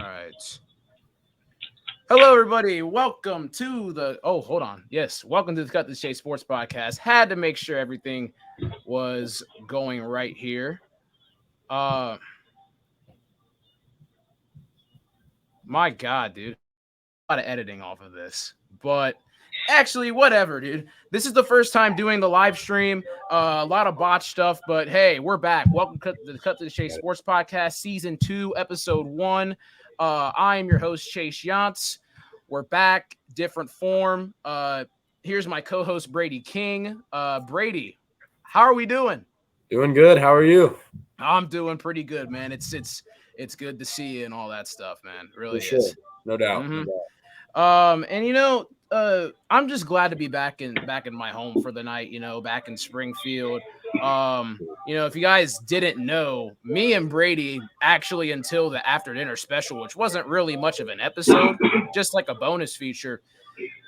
right. Hello, everybody. Welcome to the. Oh, hold on. Yes, welcome to the Cut the Chase Sports Podcast. Had to make sure everything was going right here. My God, dude, a lot of editing off of this, but actually, whatever, dude. This is the first time doing the live stream. A lot of botch stuff, but hey, we're back. Welcome to the Cut to the Chase Sports Podcast, Season 2, Episode 1. I am your host, Chase Yantz. We're back, different form. Here's my co-host, Brady King. Brady, how are we doing? Doing good. How are you? I'm doing pretty good, man. It's good to see you and all that stuff, man. It really For is. sure. No doubt. Mm-hmm. No doubt. And I'm just glad to be back in my home for the night, back in Springfield. If you guys didn't know, me and Brady actually until the after dinner special, which wasn't really much of an episode, just like a bonus feature,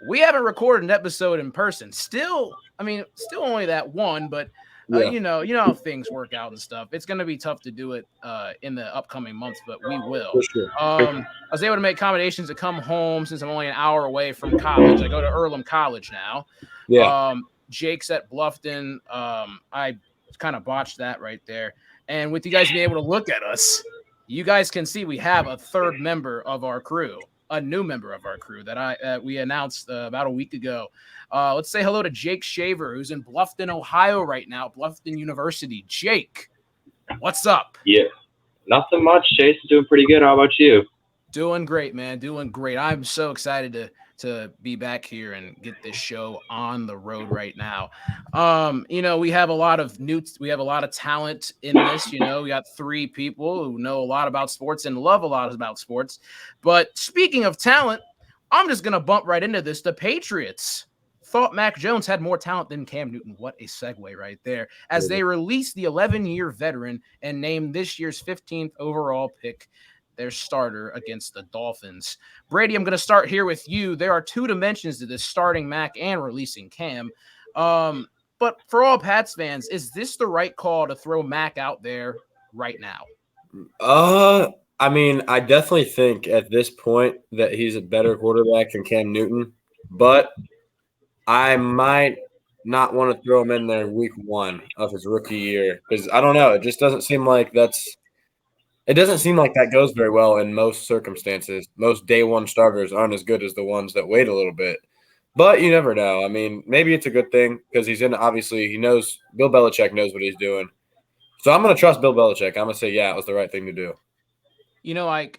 we haven't recorded an episode in person. Still only that one, but you know how things work out and stuff. It's going to be tough to do it in the upcoming months, but we will. For sure. I was able to make accommodations to come home since I'm only an hour away from college. I go to Earlham College now. Yeah. Jake's at Bluffton. I kind of botched that right there. And with you guys being able to look at us, you guys can see we have a third member of our crew, a new member of our crew that we announced about a week ago. Let's say hello to Jake Shaver, who's in Bluffton, Ohio right now, Bluffton University. Jake, what's up? Yeah, nothing much. Chase is doing pretty good. How about you? Doing great, man. Doing great. I'm so excited to be back here and get this show on the road right now. We have a lot of talent in this. We got three people who know a lot about sports and love a lot about sports. But speaking of talent, I'm just gonna bump right into this. The Patriots thought Mac Jones had more talent than Cam Newton. What a segue right there. As they released the 11-year veteran and named this year's 15th overall pick their starter against the Dolphins. Brady, I'm going to start here with you. There are two dimensions to this, starting Mac and releasing Cam. But for all Pats fans, is this the right call to throw Mac out there right now? I definitely think at this point that he's a better quarterback than Cam Newton, but I might not want to throw him in there week one of his rookie year because I don't know. It just doesn't seem like that goes very well in most circumstances. Most day one starters aren't as good as the ones that wait a little bit. But you never know. I mean, maybe it's a good thing because obviously he knows – Bill Belichick knows what he's doing. So I'm going to trust Bill Belichick. I'm going to say, yeah, it was the right thing to do. I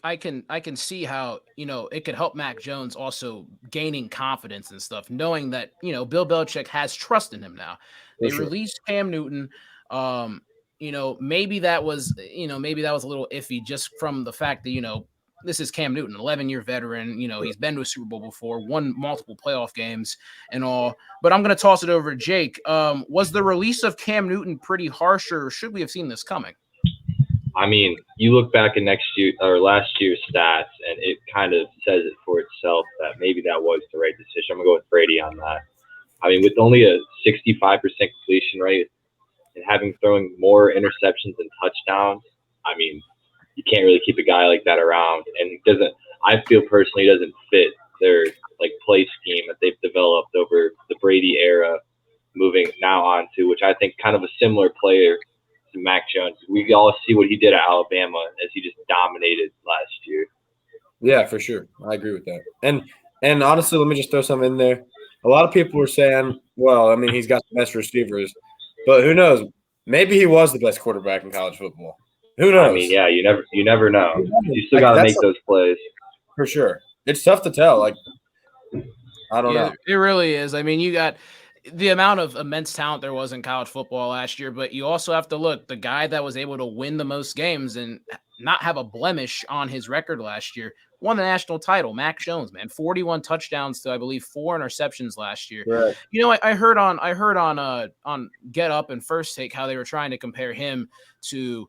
can see how, it could help Mac Jones also gaining confidence and stuff, knowing that, Bill Belichick has trust in him now. They released Cam Newton. Maybe that was a little iffy just from the fact that, this is Cam Newton, 11-year veteran. He's been to a Super Bowl before, won multiple playoff games and all. But I'm going to toss it over to Jake. Was the release of Cam Newton pretty harsh, or should we have seen this coming? I mean, you look back at last year's stats, and it kind of says it for itself that maybe that was the right decision. I'm going to go with Brady on that. I mean, with only a 65% completion rate and having thrown more interceptions than touchdowns, I mean, you can't really keep a guy like that around. And I feel personally, doesn't fit their play scheme that they've developed over the Brady era, moving now on to, which I think kind of a similar player to Mac Jones. We all see what he did at Alabama as he just dominated last year. Yeah, for sure. I agree with that. And honestly, let me just throw something in there. A lot of people were saying, well, I mean, he's got the best receivers, but who knows? Maybe he was the best quarterback in college football. Who knows? I mean, yeah, you never know. You still got to make those plays. For sure. It's tough to tell. I don't know. It really is. I mean, you got the amount of immense talent there was in college football last year, but you also have to look, the guy that was able to win the most games and not have a blemish on his record last year won the national title. Mac Jones, man, 41 touchdowns to, I believe, 4 interceptions last year. Right. I heard on Get Up and First Take how they were trying to compare him to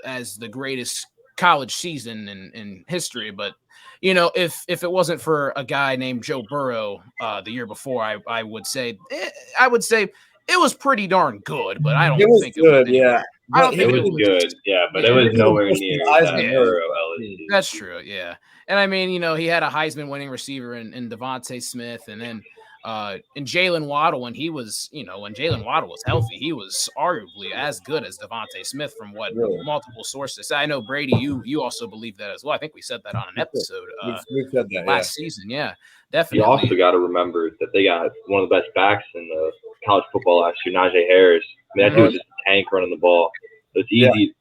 as the greatest college season in history, but if it wasn't for a guy named Joe Burrow the year before, I would say it was pretty darn good, but I don't think it was good. Yeah, it was good. Yeah, but it was nowhere near that Burrow LSU. That's true, yeah. And I mean, he had a Heisman winning receiver in Devontae Smith, and then and Jalen Waddle when when Jalen Waddle was healthy, he was arguably as good as Devontae Smith from what Really. multiple sources. I know Brady, you also believe that as well. I think we said that on an episode We've said that, yeah. last season. Yeah, You also definitely. got to remember that they got one of the best backs in the college football last year, Najee Harris. I mean, that dude was just a tank running the ball. It was easy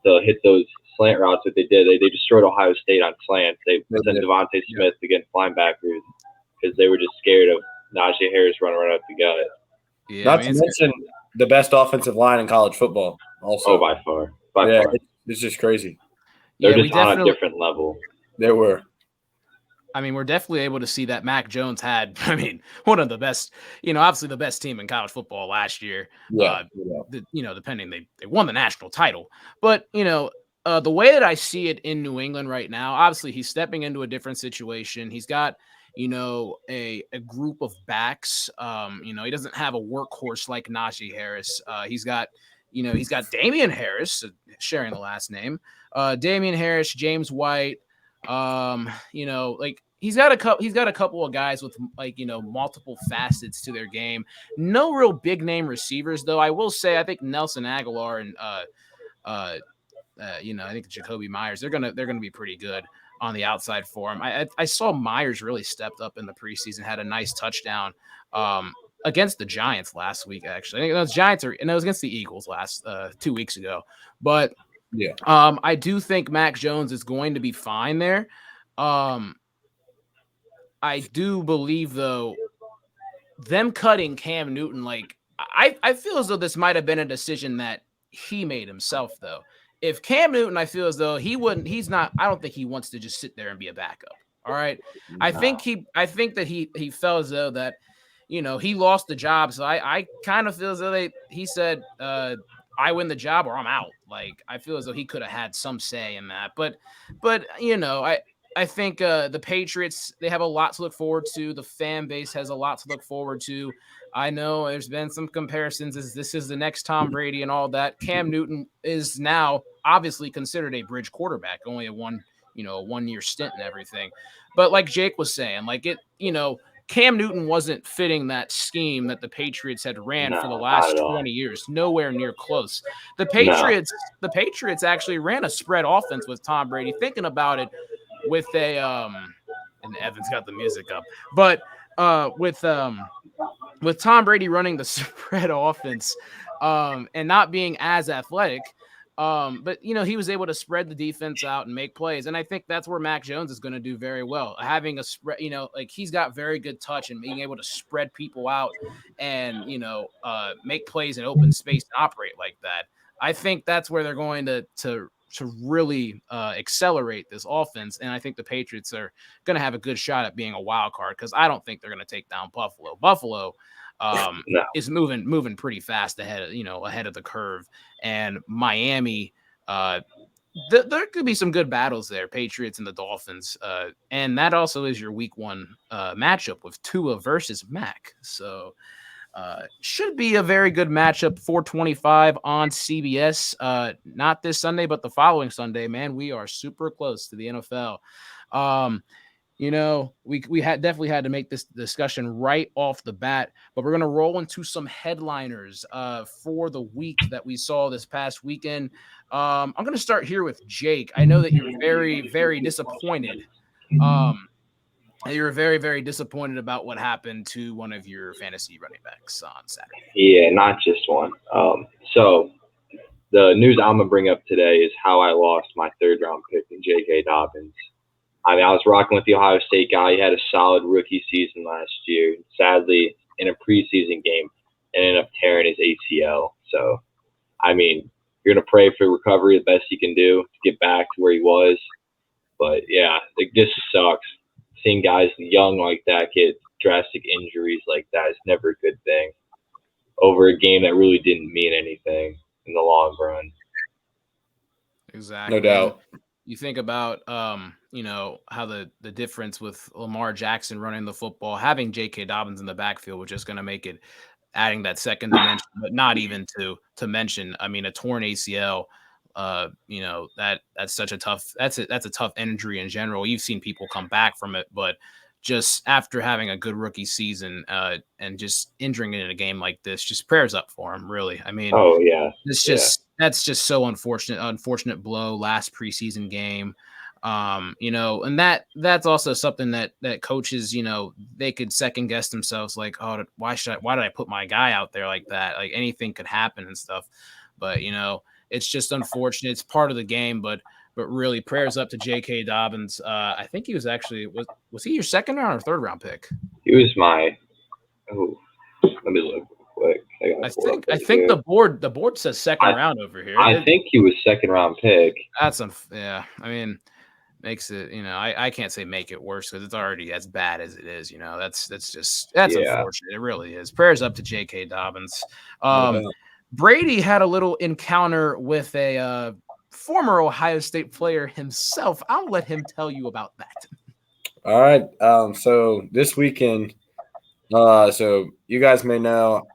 to hit those slant routes that they did. They destroyed Ohio State on slants. They sent Devontae Smith against linebackers because they were just scared of Najee Harris running right up the gut. Yeah, Not to mention the best offensive line in college football. Also, oh, by far, far. It's just crazy. They're just on a different level. They were. I mean, we're definitely able to see that Mac Jones had, I mean, one of the best, obviously the best team in college football last year. Yeah. Depending, they won the national title. But, the way that I see it in New England right now, obviously he's stepping into a different situation. He's got, a group of backs. He doesn't have a workhorse like Najee Harris. He's got Damian Harris, sharing the last name, Damian Harris, James White. He's got a couple of guys with multiple facets to their game. No real big name receivers though. I will say I think Nelson Aguilar and I think Jacoby Myers, they're gonna be pretty good on the outside for him. I saw Myers really stepped up in the preseason, had a nice touchdown against the Giants last week. Actually, I think those Giants and it was against the Eagles last 2 weeks ago. But yeah, I do think Mac Jones is going to be fine there. I do believe though, them cutting Cam Newton, I feel as though this might have been a decision that he made himself though. If Cam Newton, I feel as though I don't think he wants to just sit there and be a backup. All right. I think that he felt as though that, he lost the job. So I kind of feel as though he said, I win the job or I'm out. I feel as though he could have had some say in that, but I think the Patriots, they have a lot to look forward to. The fan base has a lot to look forward to. I know there's been some comparisons as this is the next Tom Brady and all that. Cam Newton is now obviously considered a bridge quarterback, only a 1 year stint and everything. But like Jake was saying, Cam Newton wasn't fitting that scheme that the Patriots had ran for the last 20 years. Nowhere near close. The Patriots actually ran a spread offense with Tom Brady. Thinking about it, with a and Evan's got the music up, but with Tom Brady running the spread offense and not being as athletic, but he was able to spread the defense out and make plays, and I think that's where Mac Jones is going to do very well. Having a spread, he's got very good touch and being able to spread people out and make plays in open space and operate like that. I think that's where they're going to really accelerate this offense. And I think the Patriots are going to have a good shot at being a wild card because I don't think they're going to take down Buffalo. Buffalo is moving pretty fast ahead of the curve. And Miami, there could be some good battles there, Patriots and the Dolphins. And that also is your week 1 matchup with Tua versus Mac. So should be a very good matchup. 4:25 on CBS. Not this Sunday, but the following Sunday. Man, we are super close to the NFL. We definitely had to make this discussion right off the bat, but we're gonna roll into some headliners for the week that we saw this past weekend. I'm gonna start here with Jake. I know that you're very, very disappointed. You were very, very disappointed about what happened to one of your fantasy running backs on Saturday. Yeah, not just one. So the news I'm gonna bring up today is how I lost my 3rd round pick in J.K. Dobbins. I mean, I was rocking with the Ohio State guy. He had a solid rookie season last year. Sadly, in a preseason game, ended up tearing his ACL. So, I mean, you're gonna pray for recovery the best he can do to get back to where he was. But yeah, this sucks. Seeing guys young like that get drastic injuries like that is never a good thing over a game that really didn't mean anything in the long run. Exactly. No doubt. You think about, how the difference with Lamar Jackson running the football, having J.K. Dobbins in the backfield was just going to make it adding that second dimension, but not even to mention, I mean, a torn ACL. That's such a tough that's a tough injury in general. You've seen people come back from it, but just after having a good rookie season and just injuring it in a game like this, just prayers up for him, really. I mean, Oh yeah, that's just so unfortunate blow last preseason game. And that's also something that coaches, they could second guess themselves, like, oh, why did I put my guy out there like that? Like anything could happen and stuff. But it's just unfortunate. It's part of the game, but really prayers up to J.K. Dobbins. I think he was actually was he your second round or third round pick? he was my. Oh, let me look real quick. I think the board says second round over here. I think he was second round pick. That's yeah. I mean, makes it, I can't say make it worse because it's already as bad as it is. That's unfortunate. It really is. Prayers up to J.K. Dobbins. Brady had a little encounter with a former Ohio State player himself. I'll let him tell you about that. All right. So this weekend, so you guys may know,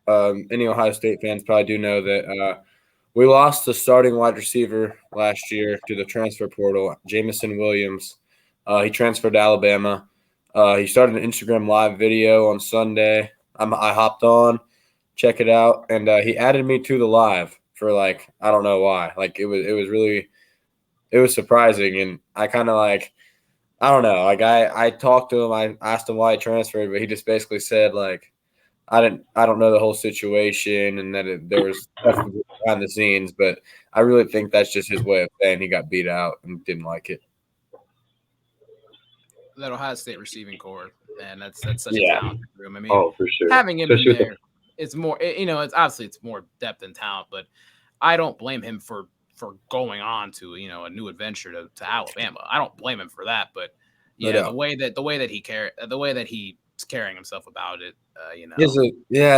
any Ohio State fans probably do know that we lost the starting wide receiver last year to the transfer portal, Jamison Williams. He transferred to Alabama. He started an Instagram live video on Sunday. I hopped on, check it out, and he added me to the live for I don't know why. It was surprising, and I kind of I don't know. I talked to him. I asked him why he transferred, but he just basically said I don't know the whole situation, and that there was stuff behind the scenes, but I really think that's just his way of saying he got beat out and didn't like it. That Ohio State receiving core, man, that's such a talented room. I mean, for sure, having him in there, it's more. It's obviously it's more depth and talent, but I don't blame him for going on to a new adventure to Alabama. I don't blame him for that, but the way that he's carrying himself about it, I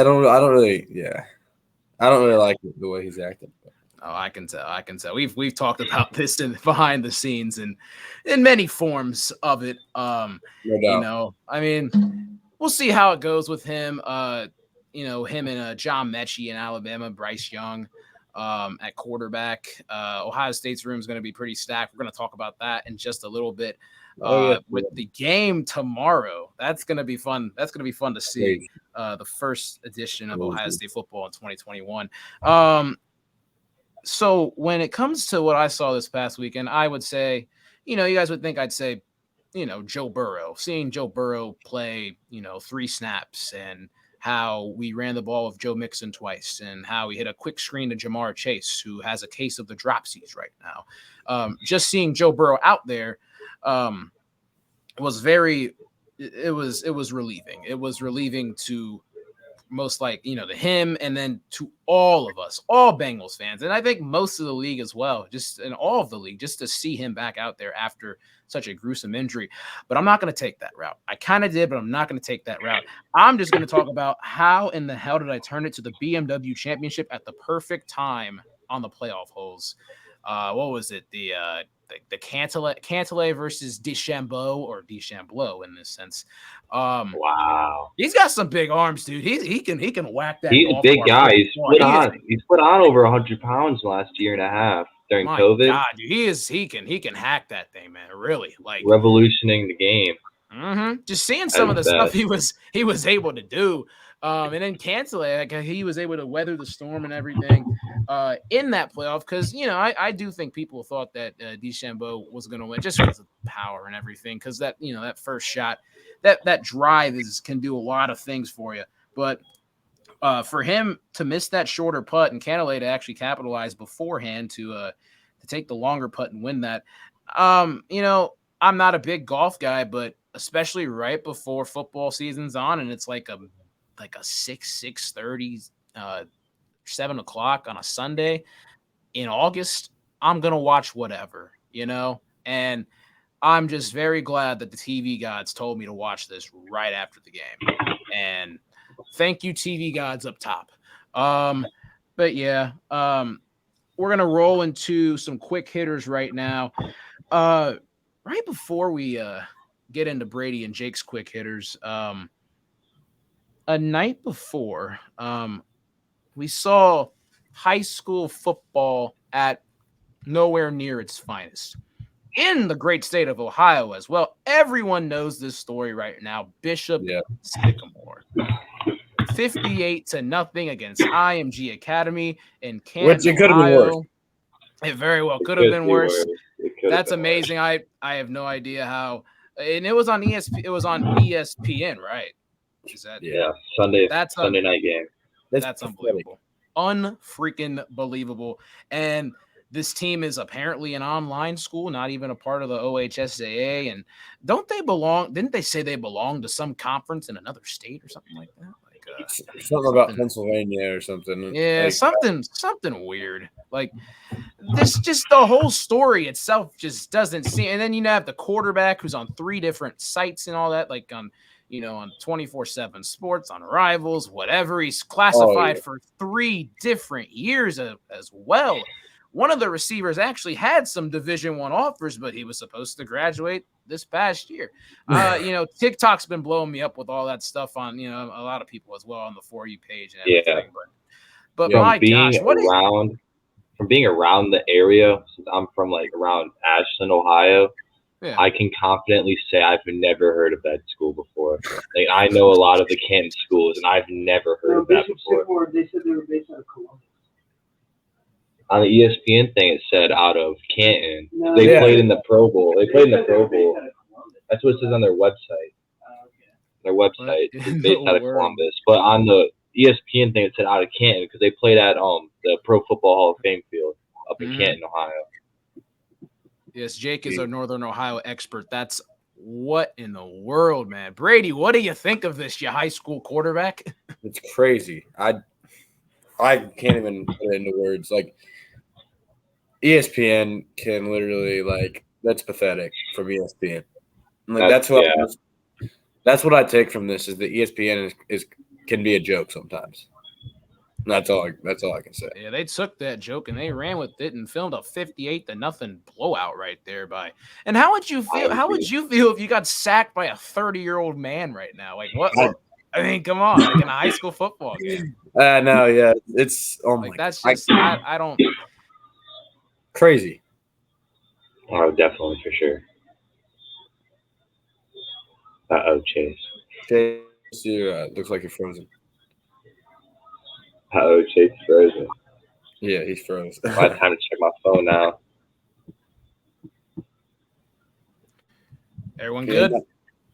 don't really like the way he's acting. Oh, I can tell. We've talked about this behind the scenes and in many forms of it. I mean, we'll see how it goes with him. Him and John Mechie in Alabama, Bryce Young at quarterback. Ohio State's room is going to be pretty stacked. We're going to talk about that in just a little bit. With the game tomorrow, that's going to be fun. That's going to be fun to see. The first edition of Ohio State football in 2021. So when it comes to what I saw this past weekend, I would say, you guys would think I'd say, Joe Burrow. Seeing Joe Burrow play, 3 snaps, and how we ran the ball with Joe Mixon twice, and how we hit a quick screen to Jamar Chase, who has a case of the dropsies right now. Just seeing Joe Burrow out there was very. It was relieving. It was relieving to most to him, and then to all of us, all Bengals fans, and I think most of the league as well, just in all of the league, just to see him back out there after such a gruesome injury. But I'm not going to take that route. I kind of did, but I'm not going to take that route. I'm just going to talk about how in the hell did I turn it to the BMW Championship at the perfect time on the playoff holes. What was it? The Cantlay versus DeChambeau in this sense. Wow, he's got some big arms, dude. He can whack that. He's a big guy. He's put on over 100 pounds last year and a half during COVID. God, dude, he can hack that thing, man. Really, revolutioning the game. Mm-hmm. Just seeing some of the stuff he was able to do. And then Cantlay, he was able to weather the storm and everything in that playoff. Because I do think people thought that DeChambeau was going to win just because of power and everything. Because that that first shot, that drive can do a lot of things for you. But for him to miss that shorter putt and Cantlay to actually capitalize beforehand to take the longer putt and win that, I'm not a big golf guy, but especially right before football season's on, and it's like a 6:30, 7 o'clock on a Sunday in August, I'm gonna watch whatever, and I'm just very glad that the TV gods told me to watch this right after the game. And thank you, TV gods up top. But yeah, we're gonna roll into some quick hitters right now. Right before we get into Brady and Jake's quick hitters, a night before, we saw high school football at nowhere near its finest. In the great state of Ohio as well. Everyone knows this story right now. Bishop Sycamore. 58-0 against IMG Academy in Which Canton, it could have been worse. Ohio. It very well could have Could been be worse. It could have That's been amazing. worse. I have no idea how. And it was on ESP. It was on ESPN, right? Is that Yeah, Sunday that's night game. that's unbelievable. Unfreaking believable. And this team is apparently an online school, not even a part of the OHSAA. And don't they belong? Didn't they say they belong to some conference in another state or something like that? Like something about Pennsylvania or something. Yeah, like, something weird. Like this, just the whole story itself just doesn't seem. And then you have the quarterback who's on 3 different sites and all that, like on 24/7 Sports, on Rivals, whatever. He's classified for 3 different years as well. One of the receivers actually had some Division I offers, but he was supposed to graduate this past year. TikTok's been blowing me up with all that stuff on, a lot of people as well on the For You page and everything. But my gosh, from being around the area, since I'm from like around Ashland, Ohio, I can confidently say I've never heard of that school before. Like I know a lot of the Canton schools, and I've never heard of that before. They said they were based out of Columbus. On the ESPN thing, it said out of Canton. They played in the Pro Bowl. That's what it says on their website. Their website is based out of Columbus, but on the ESPN thing, it said out of Canton because they played at the Pro Football Hall of Fame field up in Canton, Ohio. Yes, Jake is our Northern Ohio expert. That's what in the world, man. Brady, what do you think of this, your high school quarterback? It's crazy. I can't even put it into words. Like ESPN can literally that's pathetic from ESPN. Like that's what I take from this is that ESPN can be a joke sometimes. That's all I can say. Yeah, they took that joke and they ran with it and filmed a 58-0 blowout right there And how would you feel? How would you feel if you got sacked by a 30-year-old man right now? Like what? I mean, come on, like in a high school football game. No, yeah, it's that's just I don't crazy. Oh, definitely for sure. Chase. Chase, looks like you're frozen. Chase is frozen. Yeah, he's frozen. I have time to check my phone now. Everyone good? Yeah.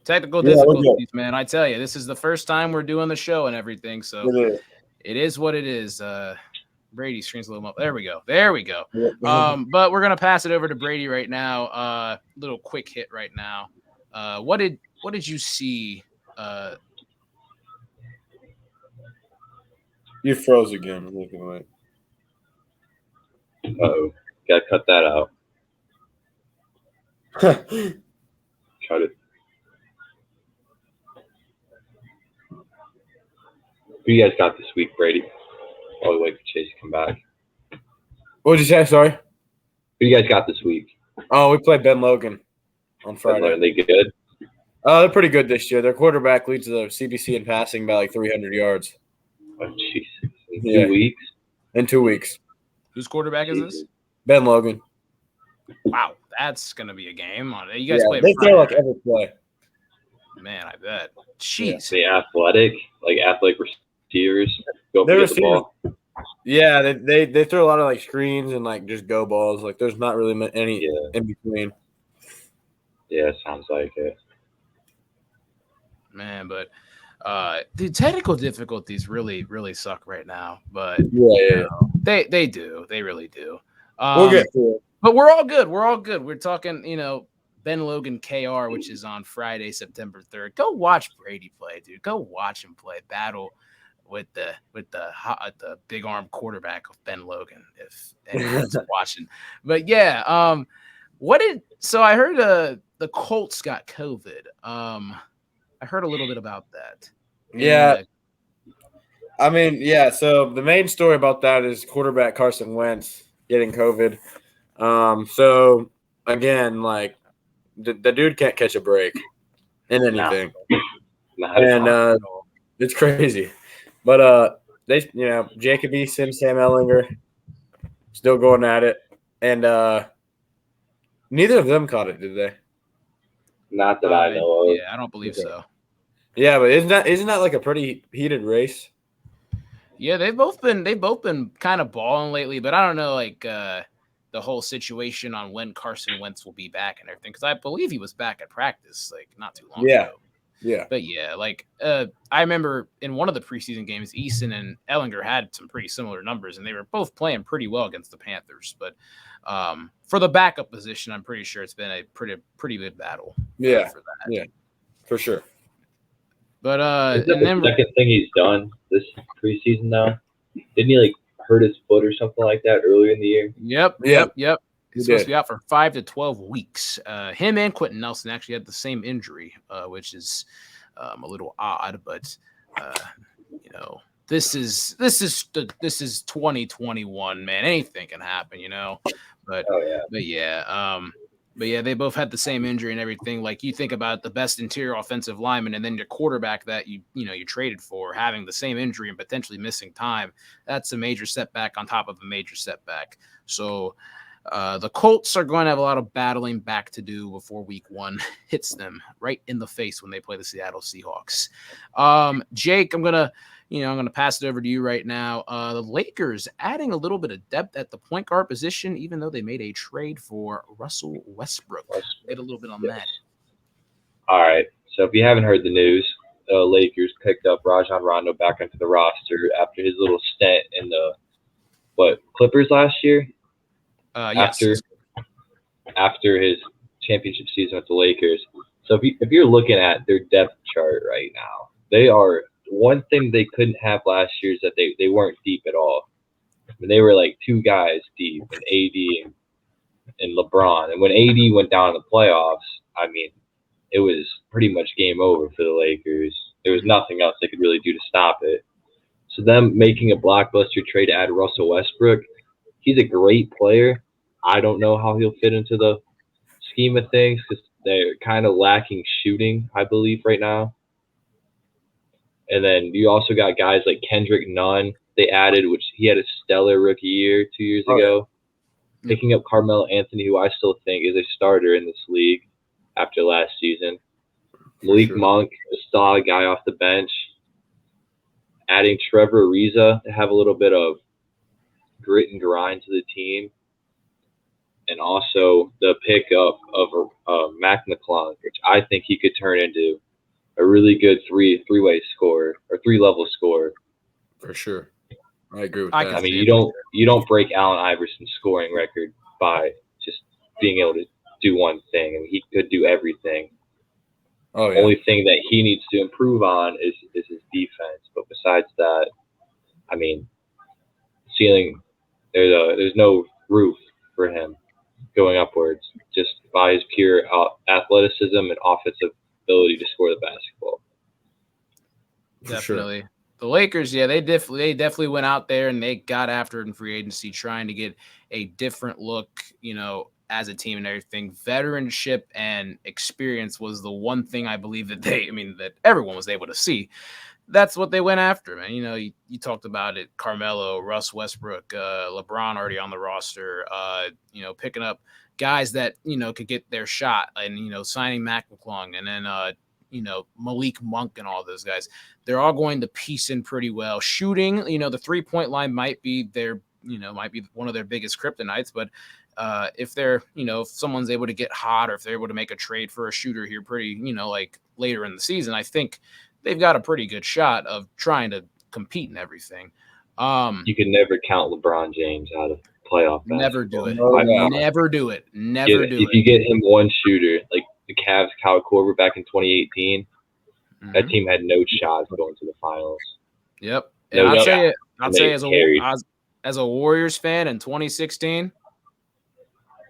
Technical difficulties, man. I tell you, this is the first time we're doing the show and everything, so it is what it is. Brady screens a little up. There we go. But we're gonna pass it over to Brady right now. Little quick hit right now. What did you see? You froze again. I'm looking away. Uh-oh. Gotta cut that out. Cut it. Who you guys got this week, Brady? While we wait for Chase to come back. What did you say? Sorry? Who you guys got this week? Oh, we played Ben Logan on Friday. Are they good? They're pretty good this year. Their quarterback leads the CBC in passing by 300 yards. Oh, jeez. In 2 weeks? In 2 weeks. Whose quarterback is this? Ben Logan. Wow, that's going to be a game. You guys play they throw like every play. Man, I bet. Jeez. The athletic receivers go for the ball. Yeah, they throw a lot of screens and just go balls. There's not really any in between. Yeah, sounds like it. Man, but the technical difficulties really, really suck right now. But they do. They really do. We'll get through it. But we're all good. We're talking, Ben Logan KR, which is on Friday, September 3rd. Go watch Brady play, dude. Go watch him play. Battle with the big arm quarterback of Ben Logan, if anyone's watching. But yeah, so I heard the Colts got COVID. I heard a little bit about that. Yeah. So the main story about that is quarterback Carson Wentz getting COVID. So again, the dude can't catch a break in anything. And it's crazy. But Jacob Eason, Sam Ellinger still going at it. and neither of them caught it, did they? Not that I know of. Yeah, I don't believe so. Yeah, but isn't that like a pretty heated race? Yeah, they've both been kind of balling lately, but I don't know like the whole situation on when Carson Wentz will be back and everything because I believe he was back at practice like not too long Yeah. ago. Yeah. But yeah, like I remember in one of the preseason games, Eason and Ellinger had some pretty similar numbers, and they were both playing pretty well against the Panthers. But for the backup position, I'm pretty sure it's been a pretty good battle. Yeah. For that. Yeah. For sure. But Is that the second thing he's done this preseason now? Didn't he like hurt his foot or something like that earlier in the year? Yep. He's supposed to be out for 5 to 12 weeks. Him and Quentin Nelson actually had the same injury, which is a little odd, but you know, this is 2021, man. Anything can happen, you know. But yeah, they both had the same injury and everything. Like you think about the best interior offensive lineman, and then your quarterback that you traded for having the same injury and potentially missing time. That's a major setback on top of a major setback. So the Colts are going to have a lot of battling back to do before Week 1 hits them right in the face when they play the Seattle Seahawks. Jake, I'm gonna pass it over to you right now. The Lakers adding a little bit of depth at the point guard position, even though they made a trade for Russell Westbrook. Get a little bit on that. All right. So if you haven't heard the news, the Lakers picked up Rajon Rondo back onto the roster after his little stint in the Clippers last year. Yes. After his championship season with the Lakers. So if you're looking at their depth chart right now, they are one thing they couldn't have last year is that they weren't deep at all. I mean, they were like two guys deep, and AD and LeBron. And when AD went down in the playoffs, I mean, it was pretty much game over for the Lakers. There was nothing else they could really do to stop it. So them making a blockbuster trade to add Russell Westbrook, he's a great player. I don't know how he'll fit into the scheme of things because they're kind of lacking shooting, I believe, right now. And then you also got guys like Kendrick Nunn they added, which he had a stellar rookie year 2 years ago. Picking up Carmelo Anthony, who I still think is a starter in this league after last season. Malik Monk, a solid guy off the bench. Adding Trevor Ariza to have a little bit of grit and grind to the team. And also the pickup of Mac McClung, which I think he could turn into a really good three-way scorer or three-level scorer. For sure. I agree with that. I mean, you don't break Allen Iverson's scoring record by just being able to do one thing. I mean, he could do everything. Oh, yeah. The only thing that he needs to improve on is his defense. But besides that, I mean, ceiling, there's no roof for him going upwards just by his pure athleticism and offensive ability to score the basketball. Definitely. Sure. The Lakers, yeah, they definitely went out there and they got after it in free agency, trying to get a different look, as a team and everything. Veteranship and experience was the one thing I believe that everyone was able to see. That's what they went after, man. You talked about it, Carmelo, Russ Westbrook, LeBron already on the roster, picking up guys that, could get their shot and, signing Mac McClung and then, Malik Monk and all those guys. They're all going to piece in pretty well. Shooting, the 3-point line might be one of their biggest kryptonites, but if they're, if someone's able to get hot or if they're able to make a trade for a shooter here pretty, like later in the season, I think they've got a pretty good shot of trying to compete and everything. You can never count LeBron James out of playoff basketball. Never do it. Never do it. If you get him one shooter, like the Cavs, Kyle Korver back in 2018, that team had no shot going to the finals. Yep. And I'd say as a Warriors fan in 2016,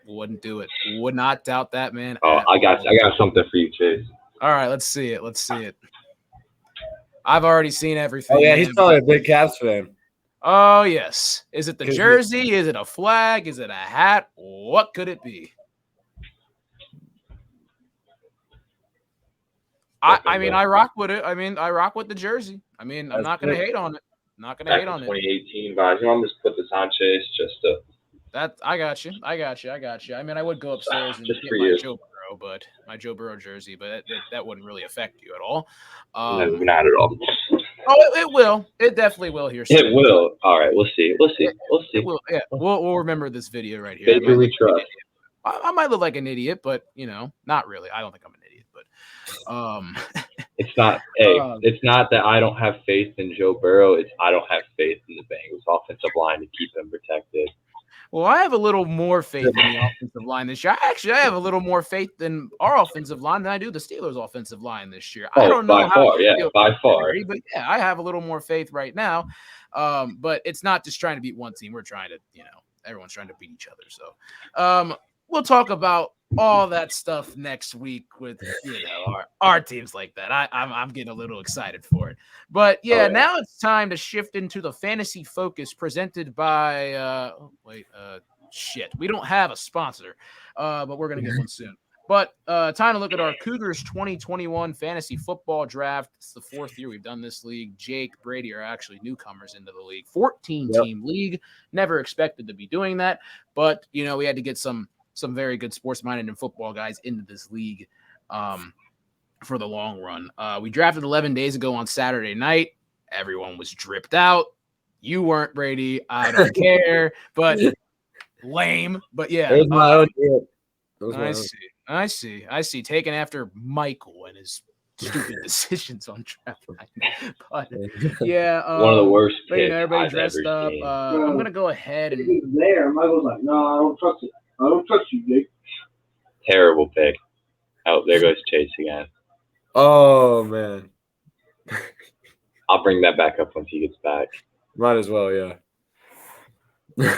wouldn't do it. Would not doubt that, man. Oh, I got something for you, Chase. All right, let's see it. I've already seen everything. Oh yeah, he's probably a big Cavs fan. Oh yes. Is it the jersey? Is it a flag? Is it a hat? What could it be? I rock with it. I rock with the jersey. I'm not going to hate on it. 2018 vibes. I'm just put this on, Chase, just to I got you. I mean, I would go upstairs and Just get for my you. Joe Burrow jersey, but that wouldn't really affect you at all. No, not at all. Oh, it will. It definitely will here soon. It will. All right, we'll see. It will. Yeah, we'll remember this video right here. Baker we trust. I might look like an idiot, but not really. I don't think I'm an idiot, but it's not. Hey, it's not that I don't have faith in Joe Burrow. It's I don't have faith in the Bengals offensive line to keep them protected. Well, I have a little more faith in the offensive line this year. I have a little more faith in our offensive line than I do the Steelers' offensive line this year. I don't know how you feel, by far. but yeah, I have a little more faith right now. But it's not just trying to beat one team. We're trying to, everyone's trying to beat each other. So, we'll talk about all that stuff next week with our teams like that. I'm getting a little excited for it. But now it's time to shift into the fantasy focus presented by shit. We don't have a sponsor, but we're gonna get one soon. But time to look at our Cougars 2021 fantasy football draft. It's the 4th year we've done this league. Jake, Brady are actually newcomers into the league. 14-team league. Never expected to be doing that, but we had to get some very good sports-minded and football guys into this league for the long run. We drafted 11 days ago on Saturday night. Everyone was dripped out. You weren't, Brady. I don't care, but lame. But yeah. It was my own deal. I see. Taken after Michael and his stupid decisions on draft night. But yeah. One of the worst picks everybody I've dressed ever up. seen. I'm going to go ahead and... He was there. Michael's like, no, I don't trust it. I don't trust you, Jake. Terrible pick. Oh, there goes Chase again. Oh, man. I'll bring that back up once he gets back. Might as well, yeah. I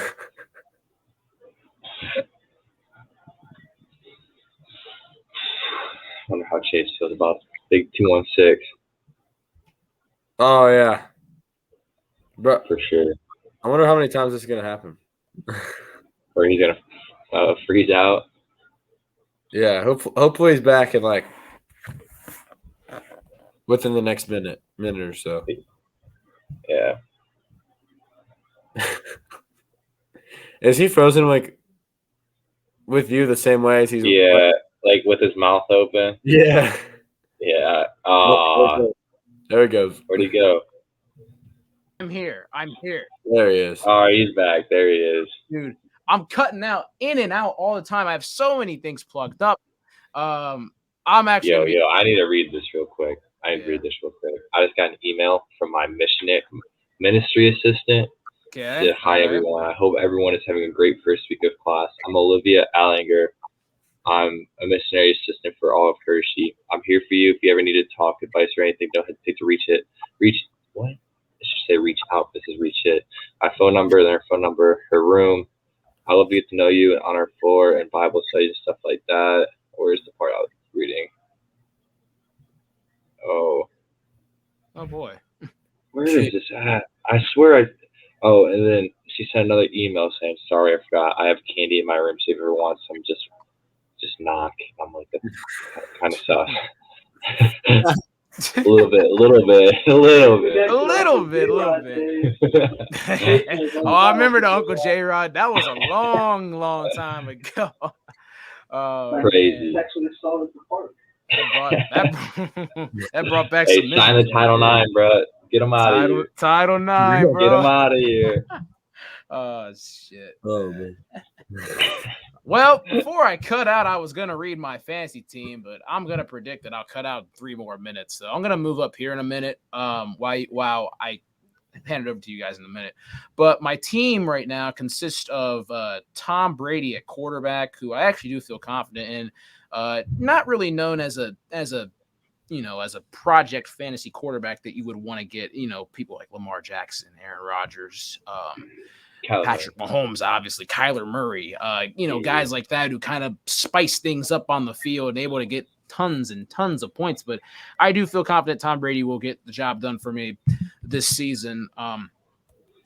wonder how Chase feels about big 216. Oh, yeah. Bro, for sure. I wonder how many times this is going to happen. Or he's going to freeze out. Yeah, hopefully he's back in within the next minute or so. Yeah. Is he frozen with you the same way as he's? Yeah, like with his mouth open. Yeah. Yeah. There he goes. Where'd he go? I'm here. There he is. Oh, he's back. There he is. Dude, I'm cutting out in and out all the time. I have so many things plugged up. I'm actually I need to read this real quick. I just got an email from my ministry assistant. Okay. Said, hi, everyone. I hope everyone is having a great first week of class. I'm Olivia Allinger. I'm a missionary assistant for all of Hershey. I'm here for you if you ever need to talk, advice, or anything. Don't hesitate to reach out. This is reach it. My phone number, then her phone number, her room. I love to get to know you on our floor and Bible studies and stuff like that. Where's the part I was reading? Oh boy. Where is this at? I swear and then she sent another email saying, sorry, I forgot. I have candy in my room, so if you ever want some, just knock. I'm like, that kind of sus. A little bit. Oh, I remember the Uncle J-Rod. That was a long, long time ago. Crazy. That brought back some. Sign the Title IX, bro. Get him out of here. Title IX, bro. Get him out of here. Oh shit. Oh man. Well, before I cut out, I was gonna read my fantasy team, but I'm gonna predict that I'll cut out 3 more minutes. So I'm gonna move up here in a minute. While I hand it over to you guys in a minute. But my team right now consists of Tom Brady at quarterback, who I actually do feel confident in. Not really known as a project fantasy quarterback that you would want to get, people like Lamar Jackson, Aaron Rodgers, Patrick Mahomes, obviously, Kyler Murray, guys like that who kind of spice things up on the field and able to get tons and tons of points. But I do feel confident Tom Brady will get the job done for me this season.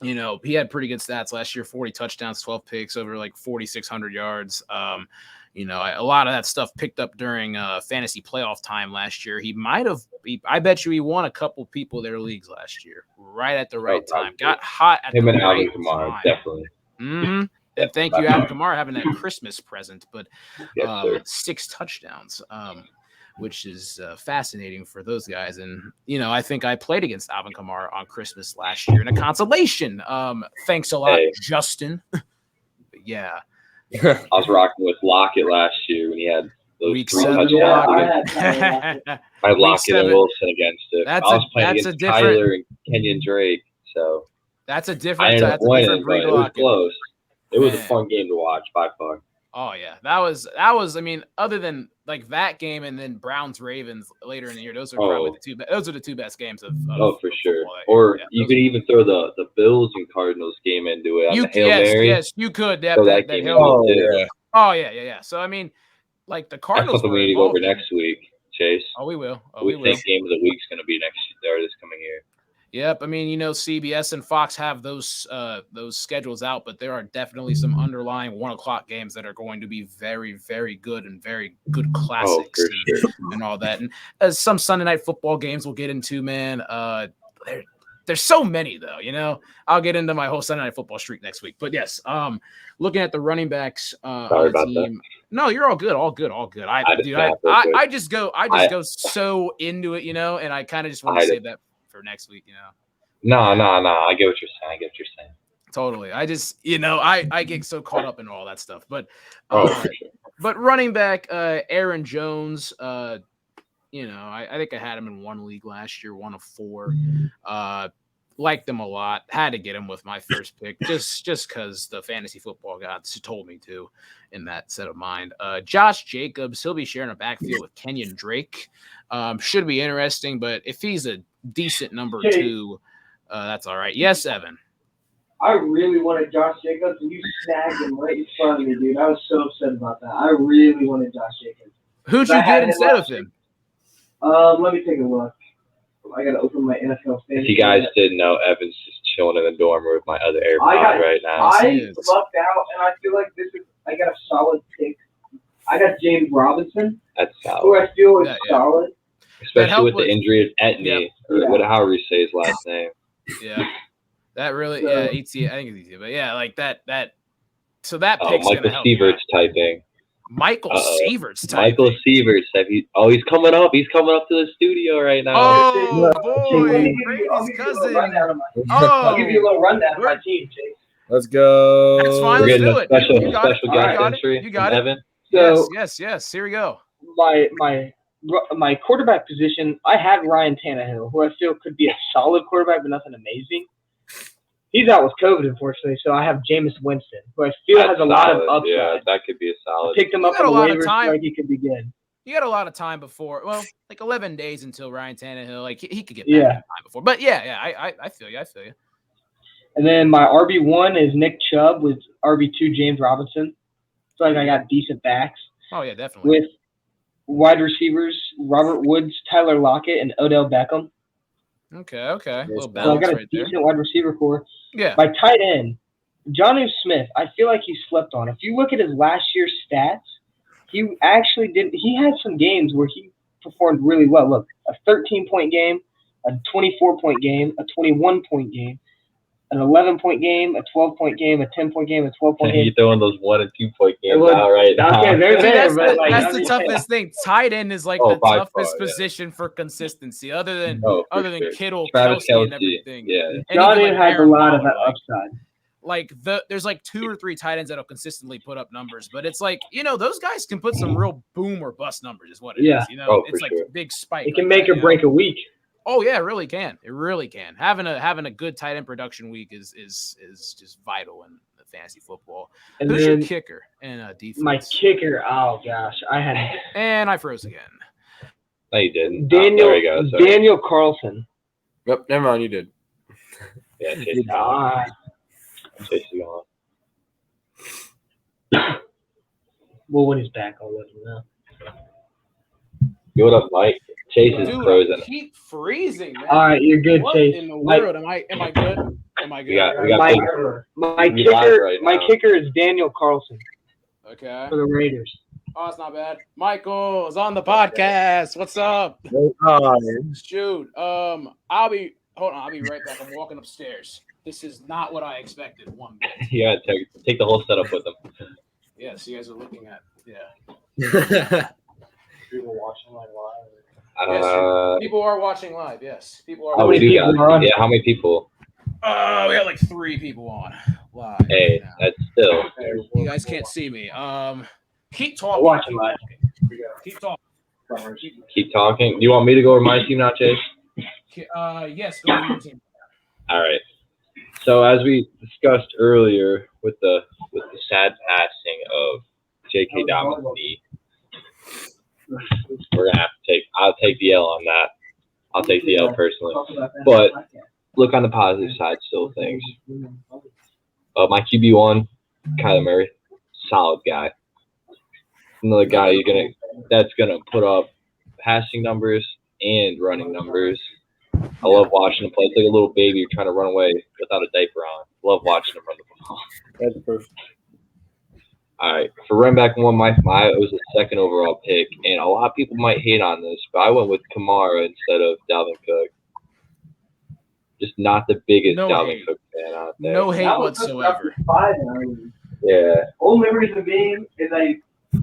He had pretty good stats last year, 40 touchdowns, 12 picks, over 4,600 yards. A lot of that stuff picked up during fantasy playoff time last year. I bet you he won a couple people their leagues last year, right at the right time. Got hot at him the and right Alvin Kamara, time. definitely. Mm-hmm. And thank you, Alvin Kamara, having that Christmas present. But Yes, sir. 6 touchdowns, which is fascinating for those guys. And, you know, I think I played against Alvin Kamara on Christmas last year in a consolation. Thanks a lot, Hey. Justin. But yeah. I was rocking with Lockett last year when he had those Week 3 7 touchdowns. Lockett. I had Week Lockett and 7. Wilson against it. I was playing that's against Tyler and Kenyon Drake, so that's a I different ended up winning, but breed it was Lockett. close. It was a Man. fun game to watch by far. Oh yeah, that was. I mean, other than like that game and then Browns Ravens later in the year, those are probably those are the 2 best games of for sure. football. Or Yeah, you could even throw the Bills and Cardinals game into it on the Hail Mary. Yes, you could. So that game Hail Oh, too. yeah. Oh yeah. So I mean, like the That's Cardinals something were we need to go over involved in- next week, Chase. Oh, we will. we think game of the week's going to be this coming year. Yep. I mean, you know, CBS and Fox have those schedules out, but there are definitely some underlying 1:00 games that are going to be very, very good and very good classics and all that. And some Sunday night football games we'll get into, man. There's so many though, you know. I'll get into my whole Sunday night football streak next week. But yes, looking at the running backs on the team. No, you're all good, all good. I just go so into it, you know, and I kind of just want to save that for next week, you know. No. I get what you're saying. Totally. I just, you know, I get so caught up in all that stuff. But for sure. But running back, Aaron Jones, you know, I think I had him in 1 league last year, 1 of 4. Liked him a lot. Had to get him with my first pick, just because the fantasy football gods told me to in that set of mind. Josh Jacobs, he'll be sharing a backfield with Kenyon Drake. Should be interesting, but if he's a decent number 2, that's all right. Yes, Evan. I really wanted Josh Jacobs, and you snagged him right in front of me, dude. I was so upset about that. I really wanted Josh Jacobs. Who'd you get instead of him? Let me take a look. I gotta open my NFL fantasy. If you guys didn't know, Evan's just chilling in the dorm room with my other AirPod right now. I lucked out, and I feel like I got a solid pick. I got James Robinson. That's solid. Who I feel is solid. Especially with the injury of Etney, or however you say his last name. Yeah. That really, ET, I think it's ET, but yeah, like that. So that pick's Michael Sieverts typing. Michael Sieverts typing. Michael Sieverts. He's coming up. He's coming up to the studio right now. Oh, boy. Brady's cousin. I'll give you a little rundown of my team, Chase. Let's go. That's fine. We're Let's getting do a it. special guest entry. You got it. Evan. So, yes. Here we go. My quarterback position, I had Ryan Tannehill, who I feel could be a solid quarterback, but nothing amazing. He's out with COVID, unfortunately, so I have Jameis Winston, who I feel has a lot of upside. Yeah, that could be a solid. I picked him up on the waivers, so like he could be good. You got a lot of time before, like 11 days until Ryan Tannehill, like he could get back in time before. But I feel you. And then my RB1 is Nick Chubb with RB2 James Robinson. So like I got decent backs. Oh yeah, definitely. With wide receivers, Robert Woods, Tyler Lockett, and Odell Beckham. Okay. A little So I balance got a right decent there. wide receiver core. Yeah. My tight end, Jonnu Smith, I feel like he's slept on. If you look at his last year's stats, he actually didn't. He had some games where he performed really well. Look, a 13-point game, a 24-point game, a 21-point game, an 11-point game, a 12-point game, a 10-point game, a 12-point game. You're throwing those 1 and 2 point games out right now. Okay, they're there, but that's the toughest thing. Tight end is like the toughest position for consistency, other than Kittle, Travis Kelsey, and everything. Yeah. Jonnu has a lot of upside. Like there's like 2 or 3 tight ends that'll consistently put up numbers, but it's like, you know, those guys can put some real boom or bust numbers is what it is. You know, it's like a big spike. It can make or break a week. Oh yeah, it really can. It really can. Having a good tight end production week is just vital in the fantasy football. And who's your kicker and defense? My kicker, oh gosh, and I froze again. No, you didn't. Daniel, there you go. Daniel Carlson. Yep, never mind, you did. Yeah, Chase is gone. Well, when he's back, I'll let him know. What up, Mike? Chase is frozen. I keep freezing, man. All right, you're good, what Chase. In the world? Am I good? Am I good? We got my kicker is Daniel Carlson. Okay. For the Raiders. Oh, it's not bad. Michael is on the podcast. What's up? Hi. Shoot. I'll be right back. I'm walking upstairs. This is not what I expected. One bit. Yeah, take the whole setup with them. Yes, you guys are looking at. Yeah. People watching like live. Yes, people are watching live. Yes, people are. How many people guys? are on? Yeah, how many people? We have like 3 people on live. Hey, now. that's still. You guys can't see me. Keep I'll talking. watch them live. Keep talking. Keep talking. Do you want me to go over my team now, Chase? Yes, go over your team. All right. So as we discussed earlier with the sad passing of J.K. Dobbins' knee, we're gonna have to I'll take the L on that. I'll take the L personally. But look on the positive side still of things. My QB1, Kyler Murray, solid guy. Another guy that's gonna put up passing numbers and running numbers. I love watching him play. It's like a little baby trying to run away without a diaper on. Love watching him run the ball. That's perfect. All right, for running back one, my was the second overall pick, and a lot of people might hate on this, but I went with Kamara instead of Dalvin Cook. Just not the biggest Dalvin Cook fan out there. No hate whatsoever. Yeah. Only reason being is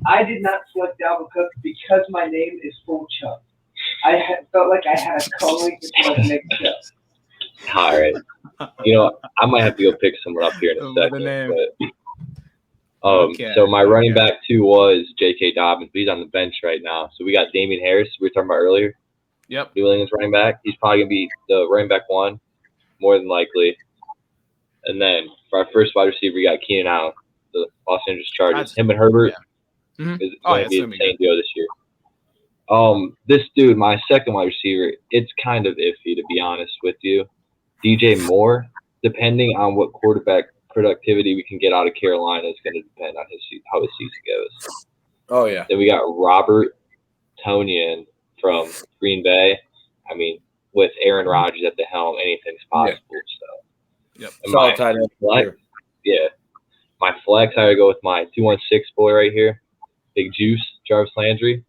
I did not select Dalvin Cook because my name is full Chubb. Felt like I had a calling to select Nick Chubb. All right. I might have to go pick someone up here in a second. But, so my running back 2 was J.K. Dobbins. He's on the bench right now. So we got Damian Harris, we were talking about earlier. Yep. New England's running back. He's probably going to be the running back 1, more than likely. And then for our first wide receiver, we got Keenan Allen, the Los Angeles Chargers. Him and Herbert is going to be the same deal this year. This dude, my second wide receiver, it's kind of iffy, to be honest with you. DJ Moore, depending on what quarterback productivity we can get out of Carolina, is going to depend on how his season goes. Oh, yeah. Then we got Robert Tonyan from Green Bay. I mean, with Aaron Rodgers at the helm, anything's possible. Yeah. So, Solid tight end. My flex, I would go with my 216 boy right here, Big Juice, Jarvis Landry.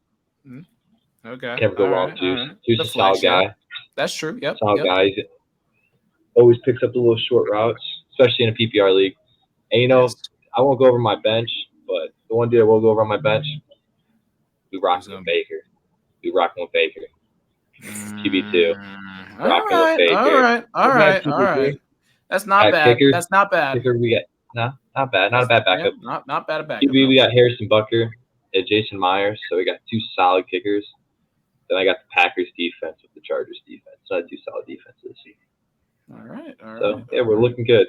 Okay. Can't go wrong with Juice. Juice is a solid guy. That's true. Yep. Solid guy. He always picks up the little short routes, especially in a PPR league. And I won't go over my bench, but the one dude I will go over on my bench, we rocking with Baker. QB2. Rocking with Baker. All right. That's not bad. Kicker, That's not bad. Kicker, we got not bad. Not a bad backup. Yeah, not bad a backup. QB, we got Harrison Butker and Jason Myers, so we got 2 solid kickers. Then I got the Packers defense with the Chargers defense. So I had 2 solid defenses. All right. So yeah, we're looking good.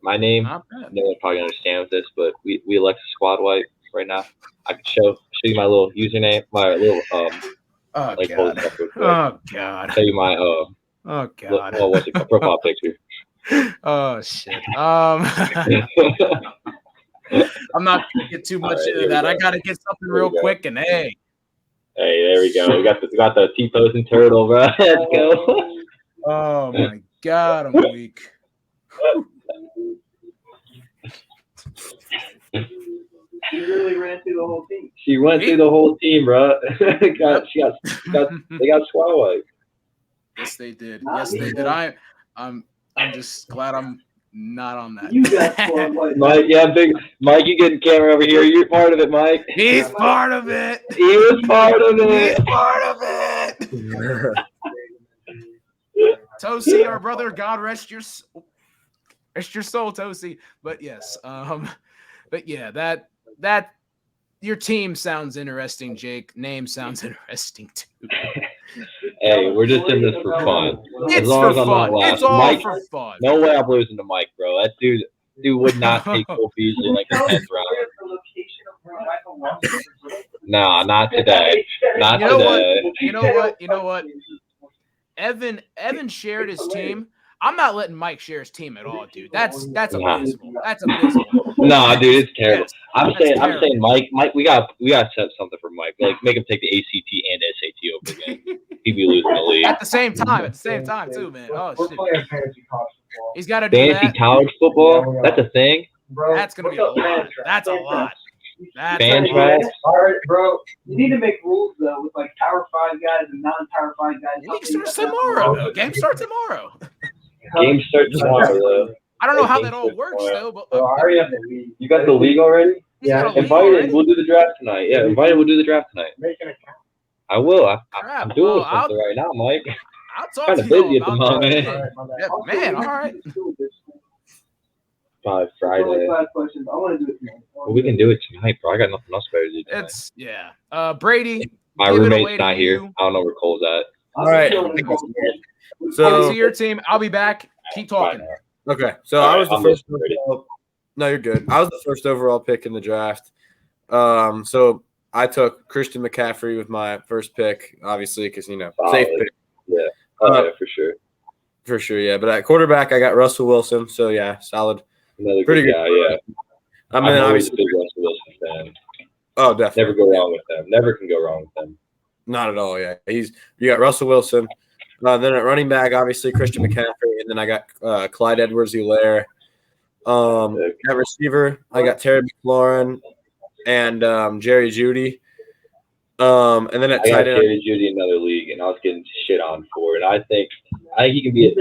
My name, not bad. no one probably understand with this, but we elect a squad wipe right now. I can show you my little username, my little Oh like God. Oh God. Show you my Oh God. what's it called? Profile picture. Oh shit. I'm not gonna get too much into that. I gotta get something real quick and hey, there we go. We got the T-posing turtle, bro. Let's go. Oh my God, I'm weak. She really ran through the whole team. She went through the whole team, bro. They got squad wipe. Yes, they did. Yes, they did. I'm just glad I'm not on that. You got squad wipe. Mike, big Mike, you getting camera over here. You're part of it, Mike. He's part of it. He was part of it. He's part of it. Tosi, our brother, God rest your soul, Tosi. But yes, but yeah, that your team sounds interesting, Jake. Name sounds interesting too. Hey, we're just in this for fun. It's for fun. It's all Mike, for fun. No way I'm losing to Mike, bro. That dude would not take Cole Beasley like the 10th round. No, not today. Not today. You know what? Evan shared his team. I'm not letting Mike share his team at all, dude. That's abysmal. That's abysmal. No, dude, it's terrible. I'm saying, Mike, we got set something for Mike. Like, make him take the ACT and SAT over again. He'd be losing the league. At the same time, too, man. Oh shit. He's got to do fantasy that. college football. That's a thing. That's gonna be a lot. That's a lot. Fan trash. All right, bro. You need to make rules though with like Power 5 guys and non-Power 5 guys. League starts tomorrow. Game starts tomorrow. Games start tomorrow, though. I don't know how that all works though, but So I already have the lead. You got the league already? he's got a league Invited. already? We'll do the draft tonight. Yeah, invited. We'll do the draft tonight. Make an account. I will. I'm Crap. doing Well, something right now, Mike. I'll talk Kind to of you busy at the about that. moment. All right, my bad. Yeah, Also, man, we all right. can do this. Probably It's only Friday. 5 questions. I want to do it tonight. Well, we can do it tonight, bro. I got nothing else better to do tonight. It's yeah. Brady, My give it away roommate's to not here. you. I don't know where Cole's at. All right. So, your team. I'll be back. Keep talking. Okay, so All I right, was the I'm first. ready. No, you're good. I was the first overall pick in the draft. So I took Christian McCaffrey with my first pick, obviously, because safe Solid. pick Yeah. Oh, yeah, for sure. Yeah. But at quarterback, I got Russell Wilson. So yeah, solid. Another Pretty good good. guy, yeah. I mean, I'm always a obviously, big Russell Wilson fan. oh, definitely, Never go wrong with them. Never can go wrong with them. not at all. Yeah, you got Russell Wilson. Then at running back, obviously Christian McCaffrey, and then I got Clyde Edwards-Helaire. At receiver, I got Terry McLaurin and Jerry Jeudy. And then at I got tight end, Jerry Jeudy in another league, and I was getting shit on for it. I think he can be a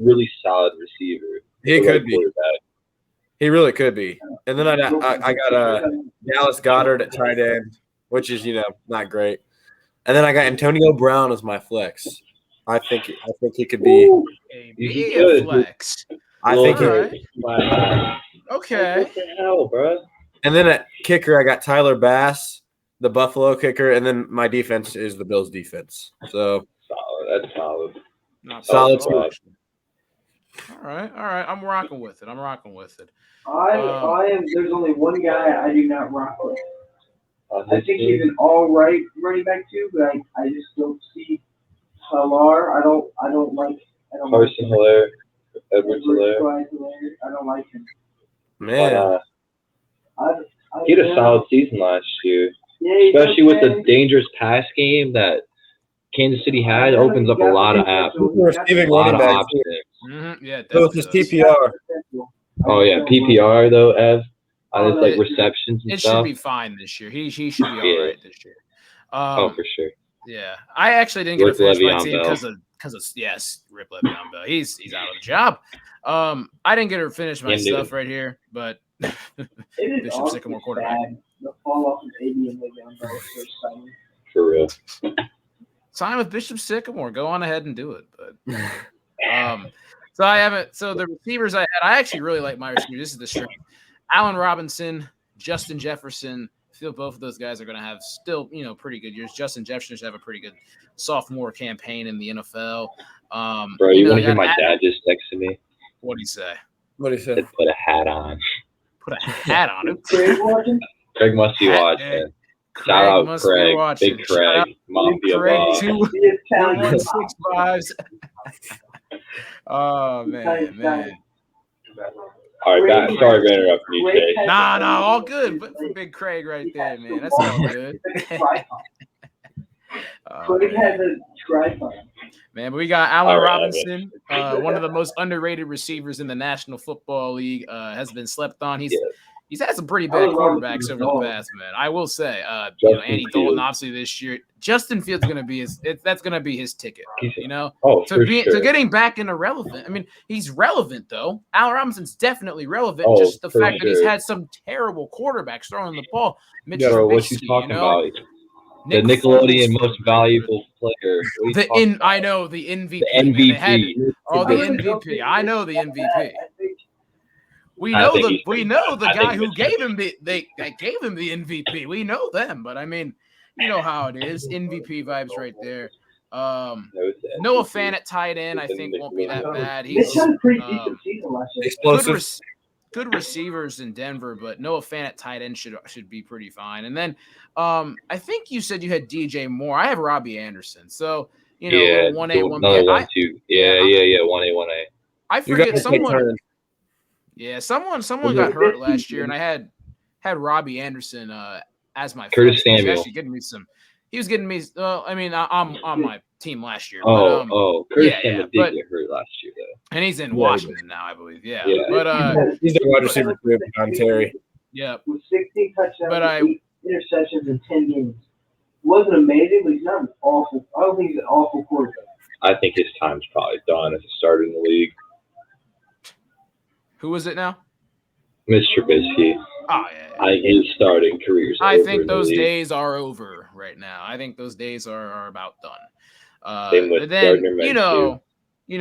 really solid receiver. he The could right be. quarterback. He really could be. And then I got Dallas Goddard at tight end, which is not great. And then I got Antonio Brown as my flex. I think he could be. He A could. flex. I think he All could. right. Okay. What the hell, bro? And then at kicker, I got Tyler Bass, the Buffalo kicker, and then my defense is the Bills defense. So Solid. That's solid. Not Solid bad at all. selection. All right. I'm rocking with it. I am. There's only one guy I do not rock with. On I his think team, he's an all right running back too, but I just don't see Halar. I don't like. Carson Hilaire, Edwards-Helaire. I don't like him. Man, He had a solid season last year, Yeah, he's especially with the okay. dangerous pass game that Kansas City had. It opens up a lot of receiving a lot running of back. options. Yeah. So it's Definitely his does. PPR. Oh yeah, PPR though, Ev, on his like receptions and It should stuff. be fine this year. He should be all right this year. Oh, for sure. Yeah, I actually didn't get to Rip finish my Le'Veon team Bell. because of yes, Rip Le'Veon Bell. He's out of the job. I didn't get to finish my Him neither. stuff right here, but It is Bishop awfully Sycamore quarterback. sad. The fall off of AB and Le'Veon Bell is so sudden. For real. sign with Bishop Sycamore. Go on ahead and do it. But so I haven't. So the receivers I had, I actually really like my receivers. This is the strength. Allen Robinson, Justin Jefferson. I feel both of those guys are going to have still, pretty good years. Justin Jefferson should have a pretty good sophomore campaign in the NFL. Bro, you want to I hear got my dad just texted me? What do you say? What do you say? Said put a hat on. Put a hat on him. Craig must be Hat, watching. Craig Shout out must be Craig. watching. Big Shout out Craig. Mafia Craig boss. 2165. Oh man. All right, back. Sorry for interrupting you, Chase. Nah, all good. But for Big Craig right there, man. That's all good. Oh, Craig man. has a tripod. Man, but we got Allen All right, Robinson, one of the most underrated receivers in the National Football League, has been slept on. He's had some pretty bad quarterbacks over the past, man. I will say, Andy Dalton obviously this year. Justin Fields going to be that's going to be his ticket, Oh, to for sure. to getting back into relevant. I mean, he's relevant though. Allen Robinson's definitely relevant. Oh, just the for fact that he's sure. had some terrible quarterbacks throwing the ball. Mitch Bro, what you Trubisky, talking about? Nick The Nickelodeon Foles. most valuable player. What are you talking about? I know the MVP. The man. They had- MVP. Oh, the MVP. I know the MVP. We I know think the he's pretty bad. I guy think who Mitch gave him they gave him the MVP. We know them, but I mean, you know how it is. MVP vibes right there. Noah Fant at tight end, I think won't be that bad. Mitch He's had a pretty decent season last year. Explosive. good receivers in Denver, but Noah Fant at tight end should be pretty fine. And then I think you said you had DJ Moore. I have Robbie Anderson. So, Yeah, 1A, 1B. another 1-2. Yeah, 1A. I You forget got to take someone. turns. Yeah, someone got hurt last year, and I had Robbie Anderson as my Curtis flex. He was Samuel. actually getting me some. He was getting me. I mean, I'm on my team last year. Curtis yeah, Samuel but- did get hurt last year, though. and he's in Yeah, Washington now, I believe. Yeah, Yeah. but He's the wide receiver too, behind Terry. yeah, With 16 touchdowns But and 8 interceptions in 10 games. Wasn't amazing, but he's not an awful. I don't think he's an awful quarterback. I think his time's probably done as a starter in the league. Who is it now? Mr. Trubisky. Oh yeah. I think his starting career's I over think in the those league. days are over right now. I think those days are about done. Same with But then Gardner Minshew.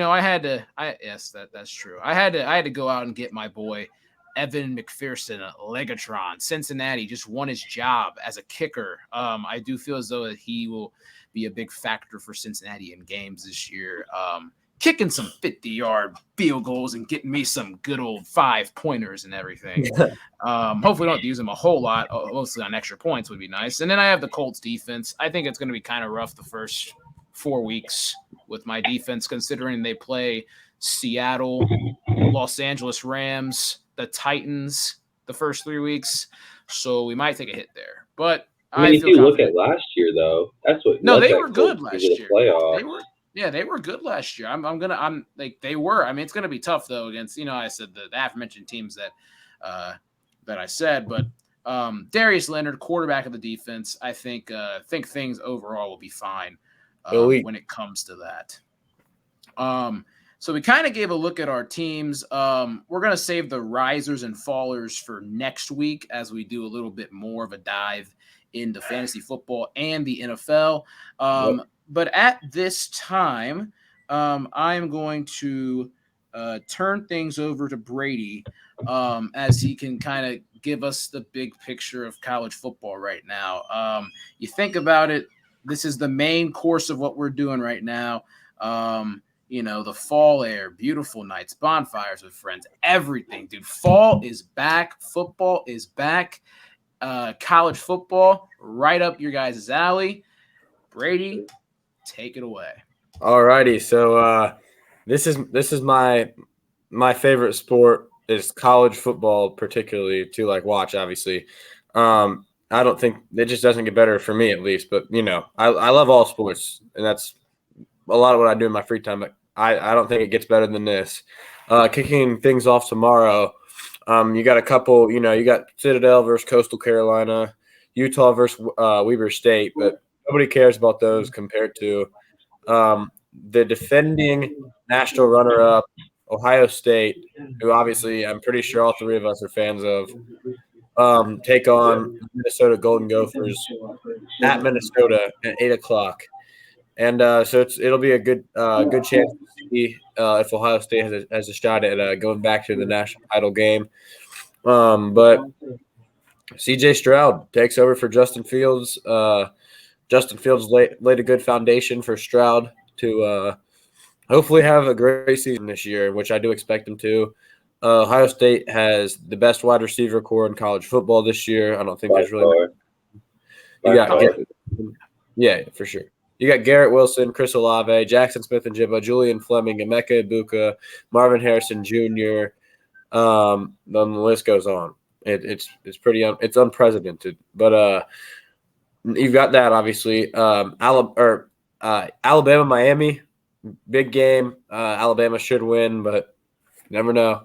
I had to. Yes, that's true. I had to go out and get my boy Evan McPherson, Legatron. Cincinnati just won his job as a kicker. I do feel as though that he will be a big factor for Cincinnati in games this year. Kicking some 50-yard field goals and getting me some good old 5-pointers and everything. Hopefully, we don't have to use them a whole lot. Mostly on extra points would be nice. And then I have the Colts defense. I think it's going to be kind of rough the first 4 weeks with my defense, considering they play Seattle, Los Angeles Rams, the Titans the first 3 weeks. So we might take a hit there. But I mean, if feel you confident. look at last year, though, that's what No, led they that were good Colts last to the year. playoffs. They were good last year. I'm like they were. I mean, it's gonna be tough though against I said the aforementioned teams that I said, but Darius Leonard, quarterback of the defense, I think things overall will be fine when it comes to that. So we kind of gave a look at our teams. We're gonna save the risers and fallers for next week as we do a little bit more of a dive into fantasy football and the NFL. But at this time, I'm going to turn things over to Brady as he can kind of give us the big picture of college football right now. You think about it, this is the main course of what we're doing right now. The fall air, beautiful nights, bonfires with friends, everything, dude. Fall is back. Football is back. College football, right up your guys' alley. Brady, take it away. All righty. So this is my favorite sport is college football, particularly to watch. Obviously, I don't think it just doesn't get better for me at least. But I love all sports, and that's a lot of what I do in my free time. But I don't think it gets better than this. Kicking things off tomorrow. You got a couple. You got Citadel versus Coastal Carolina, Utah versus Weber State, but nobody cares about those compared to the defending national runner-up, Ohio State, who obviously I'm pretty sure all three of us are fans of, take on Minnesota Golden Gophers at Minnesota at 8:00. And so it'll be a good chance to see if Ohio State has a shot at going back to the national title game. But C.J. Stroud takes over for Justin Fields. Justin Fields laid a good foundation for Stroud to hopefully have a great season this year, which I do expect him to. Ohio State has the best wide receiver core in college football this year. I don't think there's really – yeah, for sure. You got Garrett Wilson, Chris Olave, Jackson Smith-Njigba, Julian Fleming, Emeka Ibuka, Marvin Harrison Jr. Then the list goes on. It's pretty it's unprecedented. But you've got that obviously. Alabama-Miami, big game. Alabama should win, but you never know.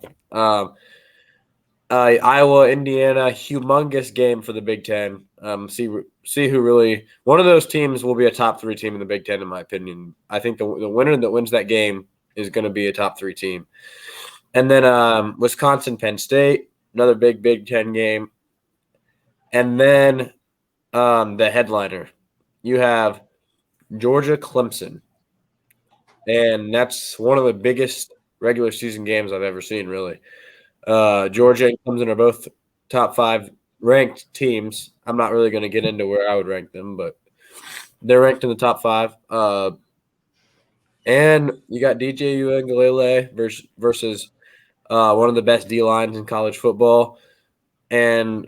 Iowa-Indiana, humongous game for the Big Ten. See who really – one of those teams will be a top 3 team in the Big Ten, in my opinion. I think the winner that wins that game is going to be a top 3 team. And then Wisconsin-Penn State, another big Big Ten game. And then the headliner. You have Georgia-Clemson. And that's one of the biggest regular season games I've ever seen, really. Georgia and Clemson are both top 5 ranked teams. I'm not really going to get into where I would rank them, but they're ranked in the top 5. And you got DJ Uiagalelei versus one of the best D lines in college football, and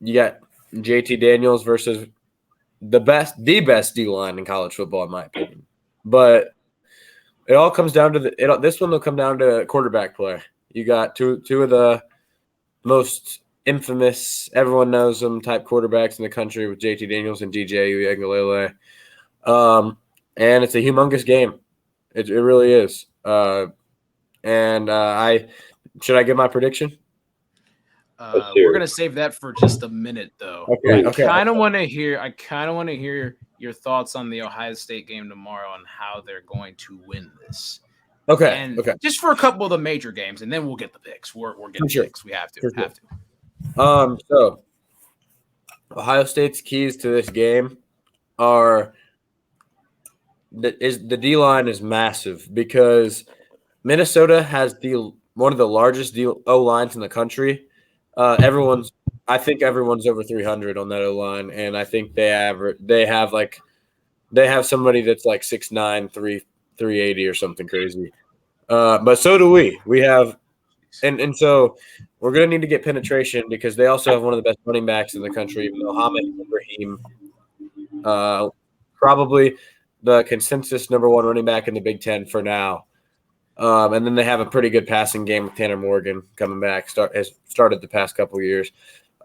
you got JT Daniels versus the best D line in college football, in my opinion. But it all comes down to this one will come down to quarterback play. You got two of the most infamous, everyone knows them type quarterbacks in the country with JT Daniels and DJ Uiagalelei. And it's a humongous game. It really is. Should I give my prediction? We're gonna save that for just a minute, though. Okay. I kind of want to hear your thoughts on the Ohio State game tomorrow and how they're going to win this. Okay. And Okay. just for a couple of the major games, and then we'll get the picks. We're getting For sure. picks. We have to. For sure. Have to. So Ohio State's keys to this game are the D line is massive because Minnesota has one of the largest O lines in the country. I think everyone's over 300 on that O line, and I think they have somebody that's like 6'9", 380 or something crazy. But so do we. We have, and so we're gonna need to get penetration because they also have one of the best running backs in the country, Mohamed Ibrahim. Probably the consensus number one running back in the Big Ten for now. And then they have a pretty good passing game with Tanner Morgan coming back. Has started the past couple of years.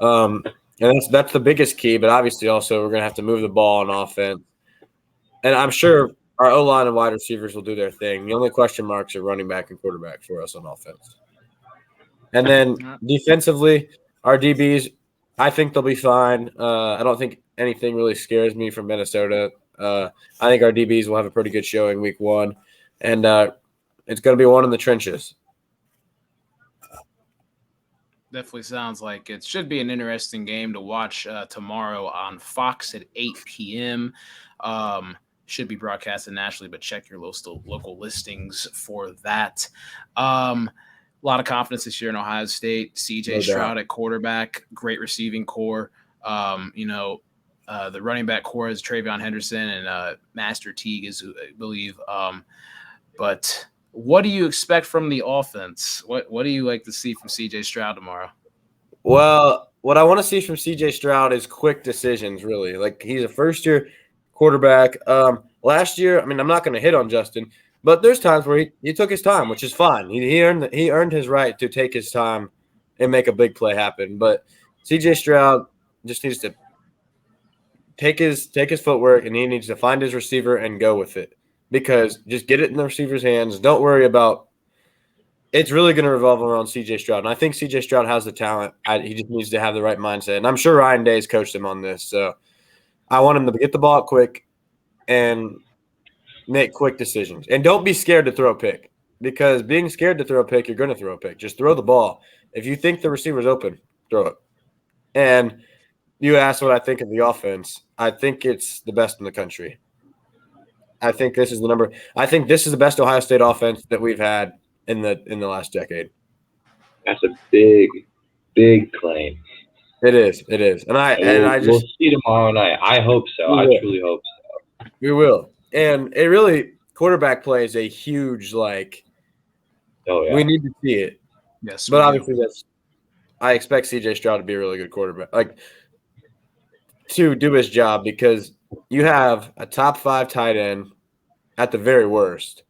And that's the biggest key. But obviously, also we're gonna have to move the ball on offense. And I'm sure our O line and wide receivers will do their thing. The only question marks are running back and quarterback for us on offense. And then defensively, our DBs, I think they'll be fine. I don't think anything really scares me from Minnesota. I think our DBs will have a pretty good showing week one. And it's going to be one in the trenches. Definitely sounds like it should be an interesting game to watch tomorrow on Fox at 8 p.m. Should be broadcasted nationally, but check your local listings for that. A lot of confidence this year in Ohio State. CJ Stroud at quarterback, great receiving core. The running back core is Travion Henderson and Master Teague is, I believe. But what do you expect from the offense? What do you like to see from CJ Stroud tomorrow? Well, what I want to see from CJ Stroud is quick decisions, really. Like, he's a first-year quarterback. Last year, I mean, I'm not going to hit on Justin, but there's times where he took his time, which is fine. He earned his right to take his time and make a big play happen. But CJ Stroud just needs to take his footwork, and he needs to find his receiver and go with it. Because just get it in the receiver's hands. Don't worry about – it's really going to revolve around C.J. Stroud. And I think C.J. Stroud has the talent. He just needs to have the right mindset. And I'm sure Ryan Day's coached him on this. So I want him to get the ball quick and make quick decisions. And don't be scared to throw a pick. Because being scared to throw a pick, you're going to throw a pick. Just throw the ball. If you think the receiver's open, throw it. And you asked what I think of the offense. I think it's the best in the country. I think this is the number. I think this is the best Ohio State offense that we've had in the last decade. That's a big, big claim. It is. And we'll see tomorrow night. I hope so. I truly hope so. We will. And it really quarterback play is a huge we need to see it. Yes, but obviously I expect CJ Stroud to be a really good quarterback, to do his job because you have a top 5 tight end at the very worst.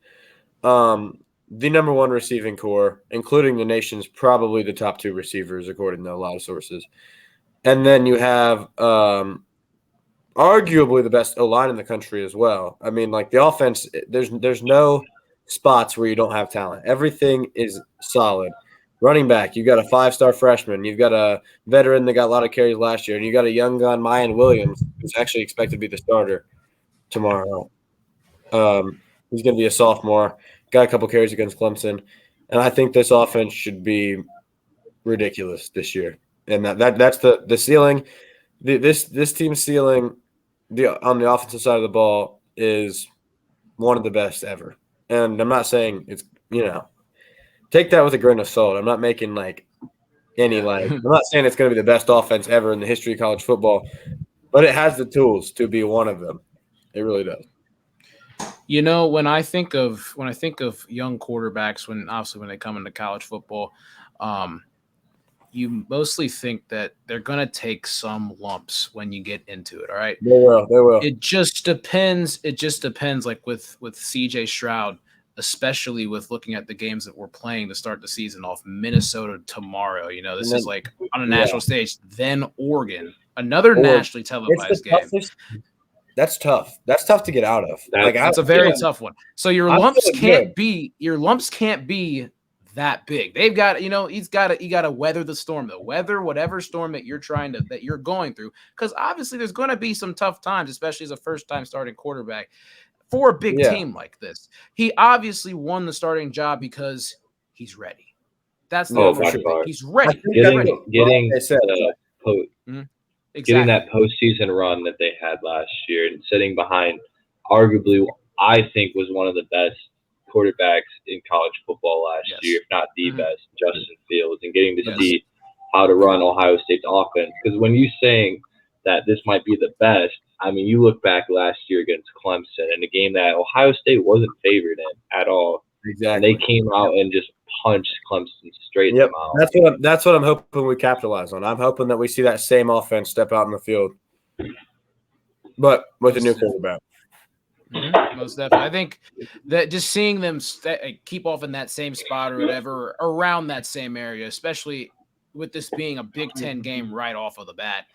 The number one receiving core, including the nation's probably the top 2 receivers, according to a lot of sources. And then you have arguably the best O-line in the country as well. I mean, the offense, there's no spots where you don't have talent. Everything is solid. Running back, you've got a 5-star freshman. You've got a veteran that got a lot of carries last year. And you got a young gun, Mayan Williams, who's actually expected to be the starter tomorrow. He's going to be a sophomore. Got a couple carries against Clemson. And I think this offense should be ridiculous this year. And that's the ceiling. This team's ceiling on the offensive side of the ball is one of the best ever. And I'm not saying it's, take that with a grain of salt. I'm not making I'm not saying it's going to be the best offense ever in the history of college football, but it has the tools to be one of them. It really does. When I think of young quarterbacks, when they come into college football, you mostly think that they're going to take some lumps when you get into it. All right. They will. It just depends. Like with CJ Stroud, especially with looking at the games that we're playing to start the season off. Minnesota tomorrow, this is on a national stage, then Oregon, another nationally televised game. That's tough. That's tough to get out of. That's a very tough one. So your lumps can't be that big. They've got, you got to weather the storm, whatever storm that you're going through. Because obviously there's going to be some tough times, especially as a first time starting quarterback. for a big Yeah. team like this. He obviously won the starting job because he's ready. That's the Oh, number for one sure. thing. He's ready. think He's that's ready. Getting they said. getting Exactly. that postseason run that they had last year and sitting behind arguably I think was one of the best quarterbacks in college football last Yes. year, if not the Mhm. best, Justin Fields, and getting to Yes. see how to run Ohio State's offense. Because when you're saying that this might be the best, I mean, you look back last year against Clemson in a game that Ohio State wasn't favored in at all. And Exactly. they came out and just punched Clemson straight in Yep. the mouth. That's what I'm hoping we capitalize on. I'm hoping that we see that same offense step out in the field, but with a new quarterback. Most definitely. I think that just seeing them keep off in that same spot or whatever, around that same area, especially with this being a Big Ten game right off of the bat.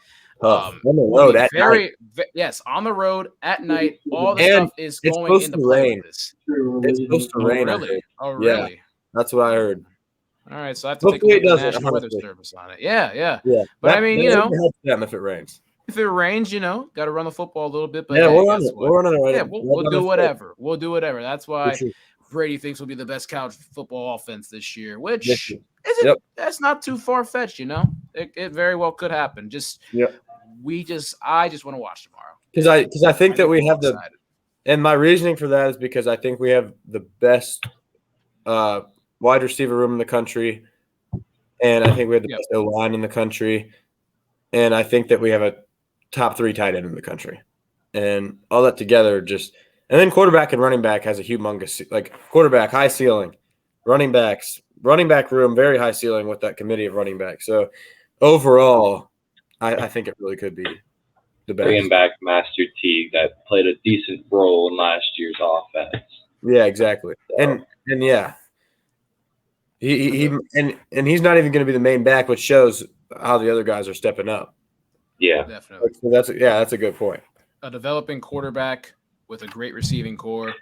On the will road be at night. Yes, on the road at night. All the And stuff is it's going supposed into to play rain. with this. It's supposed to Oh, rain. I really? heard. Oh, Yeah. really? That's what I heard. All right, so I have to take a Hopefully look it at the doesn't, National Weather honestly. Service on it. Yeah. Yeah. But I mean, that you know, helps them if it rains. if it rains, got to run the football a little bit. But Yeah, hey, we'll run guess it. what? We'll run it right. Yeah, right we'll down do the whatever. We'll do whatever. That's field. why For sure. Brady thinks will be the best college football offense this year, which This year. isn't. Yep. That's not too far fetched. It very well could happen. Yep. I just want to watch tomorrow. Because I think that we have excited. and my reasoning for that is because I think we have the best wide receiver room in the country, and I think we have the best O-line in the country, and I think that we have a top 3 tight end in the country, and all that together and then quarterback and running back has a humongous quarterback high ceiling, running back room very high ceiling with that committee of running backs. So overall, I think it really could be the best. Bringing back Master Teague that played a decent role in last year's offense. Yeah, exactly. And yeah. He's not even going to be the main back, which shows how the other guys are stepping up. Yeah. Definitely. So that's a good point. A developing quarterback with a great receiving core,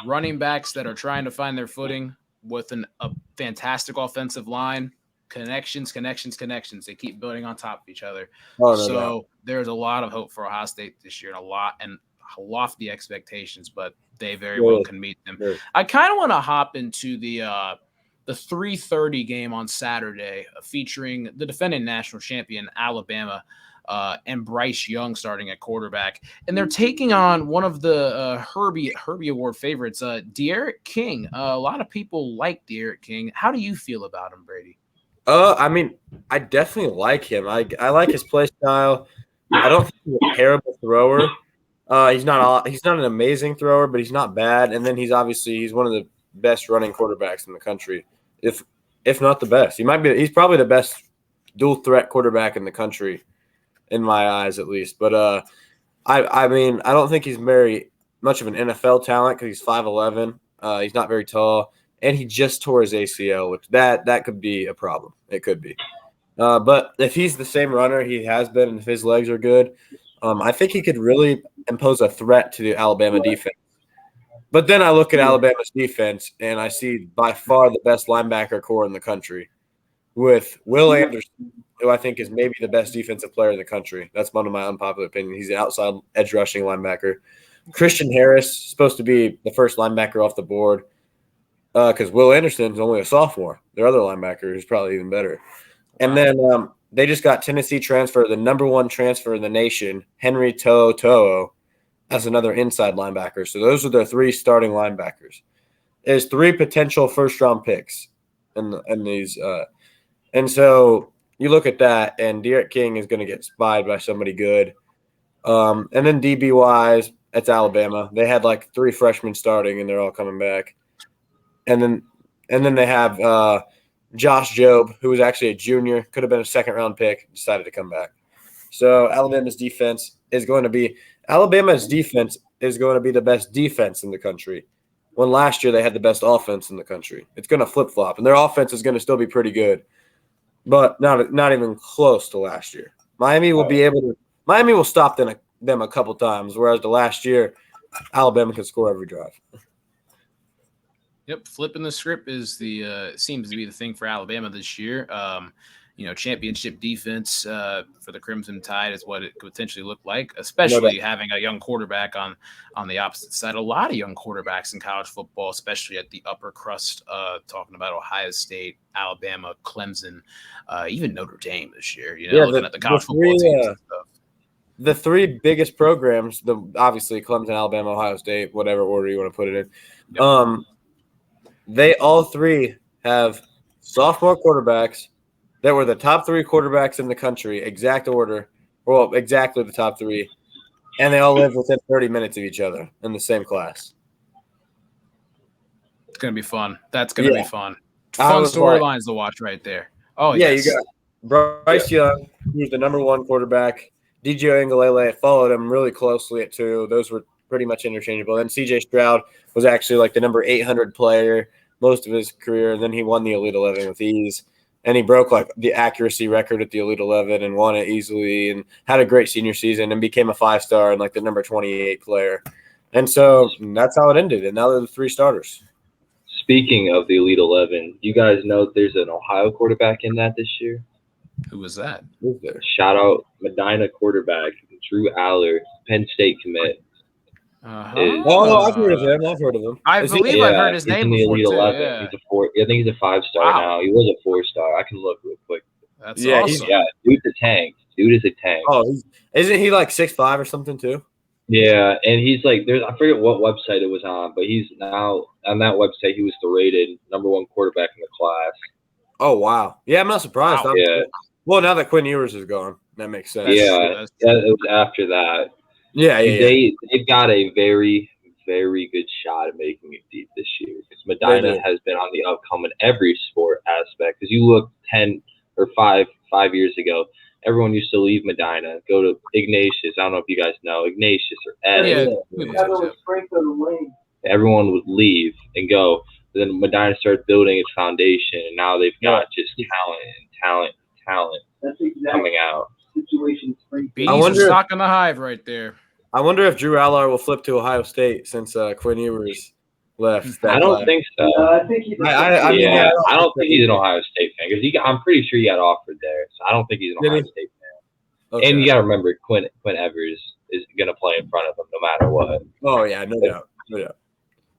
running backs that are trying to find their footing with a fantastic offensive line. Connections. They keep building on top of each other. There's a lot of hope for Ohio State this year, and lofty expectations, but they very well can meet them. Yeah. I kind of want to hop into the 3:30 game on Saturday, featuring the defending national champion Alabama and Bryce Young starting at quarterback, and they're taking on one of the Herbie Award favorites, De'Aaron King. A lot of people like De'Aaron King. How do you feel about him, Brady? I mean, I definitely like him. I like his play style. I don't think he's a terrible thrower. He's not an amazing thrower, but he's not bad. And then he's one of the best running quarterbacks in the country, if not the best. He's probably the best dual threat quarterback in the country, in my eyes at least. But I mean, I don't think he's very much of an NFL talent because he's 5'11". He's not very tall. And he just tore his ACL, which that could be a problem. It could be. But if he's the same runner he has been and if his legs are good, I think he could really impose a threat to the Alabama defense. But then I look at Alabama's defense, and I see by far the best linebacker core in the country with Will Anderson, who I think is maybe the best defensive player in the country. That's one of my unpopular opinions. He's an outside edge rushing linebacker. Christian Harris is supposed to be the first linebacker off the board. Because Will Anderson's only a sophomore. Their other linebacker is probably even better. And then they just got Tennessee transfer, the number 1 transfer in the nation, Henry To'o, as another inside linebacker. So those are their 3 starting linebackers. There's 3 potential first-round picks in these. And so you look at that, and De'Aaron King is going to get spied by somebody good. And then DB-wise, it's Alabama. They had 3 freshmen starting, and they're all coming back. And then they have Josh Jobe, who was actually a junior, could have been a second-round pick, decided to come back. So Alabama's defense is going to be the best defense in the country. When last year they had the best offense in the country. It's going to flip-flop, and their offense is going to still be pretty good, but not even close to last year. Miami will stop them a couple times, whereas the last year Alabama could score every drive. Yep, flipping the script is seems to be the thing for Alabama this year. championship defense for the Crimson Tide is what it could potentially look like, especially having a young quarterback on the opposite side. A lot of young quarterbacks in college football, especially at the upper crust, talking about Ohio State, Alabama, Clemson, even Notre Dame this year, looking at the college football teams and stuff. The three biggest programs, obviously Clemson, Alabama, Ohio State, whatever order you want to put it in, Yep. They all three have sophomore quarterbacks that were the top three quarterbacks in the country, exact order, well, exactly the top three, and they all live within 30 minutes of each other in the same class. It's going to be fun. That's going to be fun. I Fun was storylines to watch right there. Oh, yeah, yes. you got Bryce Young, who's the number one quarterback. DJ Uiagalelei followed him really closely at 2. Those were pretty much interchangeable. Then CJ Stroud was actually like the number 800 player most of his career, and then he won the Elite 11 with ease. And he broke like the accuracy record at the Elite 11 and won it easily and had a great senior season and became a 5-star and like the number 28 player. And so that's how it ended. And now they're the 3 starters. Speaking of the Elite 11, you guys know there's an Ohio quarterback in that this year? Who was that? Who's there? Shout out Medina quarterback, Drew Aller, Penn State commit. I've heard of him. I believe I've heard his name before, too. Yeah. He's I think he's a 5-star now. He was a 4-star. I can look real quick. That's awesome. Dude's a tank. Dude is a tank. Oh, isn't he like 6'5" or something, too? Yeah, and he's like, I forget what website it was on, but he's now on that website. He was the rated number 1 quarterback in the class. Oh, wow. Yeah, I'm not surprised. Wow. Yeah. Well, now that Quinn Ewers is gone, that makes sense. Yeah, it was after that. Yeah. They've got a very, very good shot at making it deep this year because Medina has been on the upcome in every sport aspect. Because you look 10 or 5 years ago, everyone used to leave Medina, go to Ignatius. I don't know if you guys know Ignatius or Ed. Everyone would leave and go. But then Medina started building its foundation, and now they've got just talent That's exactly coming out. Situation. Bees are stocking the hive right there. I wonder if Drew Aller will flip to Ohio State since Quinn Ewers left. I don't think so. I think he's. I don't think he's an Ohio State fan because I'm pretty sure he got offered there. So I don't think he's an Ohio State fan. Okay. And you got to remember, Quinn Evers is going to play in front of him no matter what. Oh yeah, no doubt.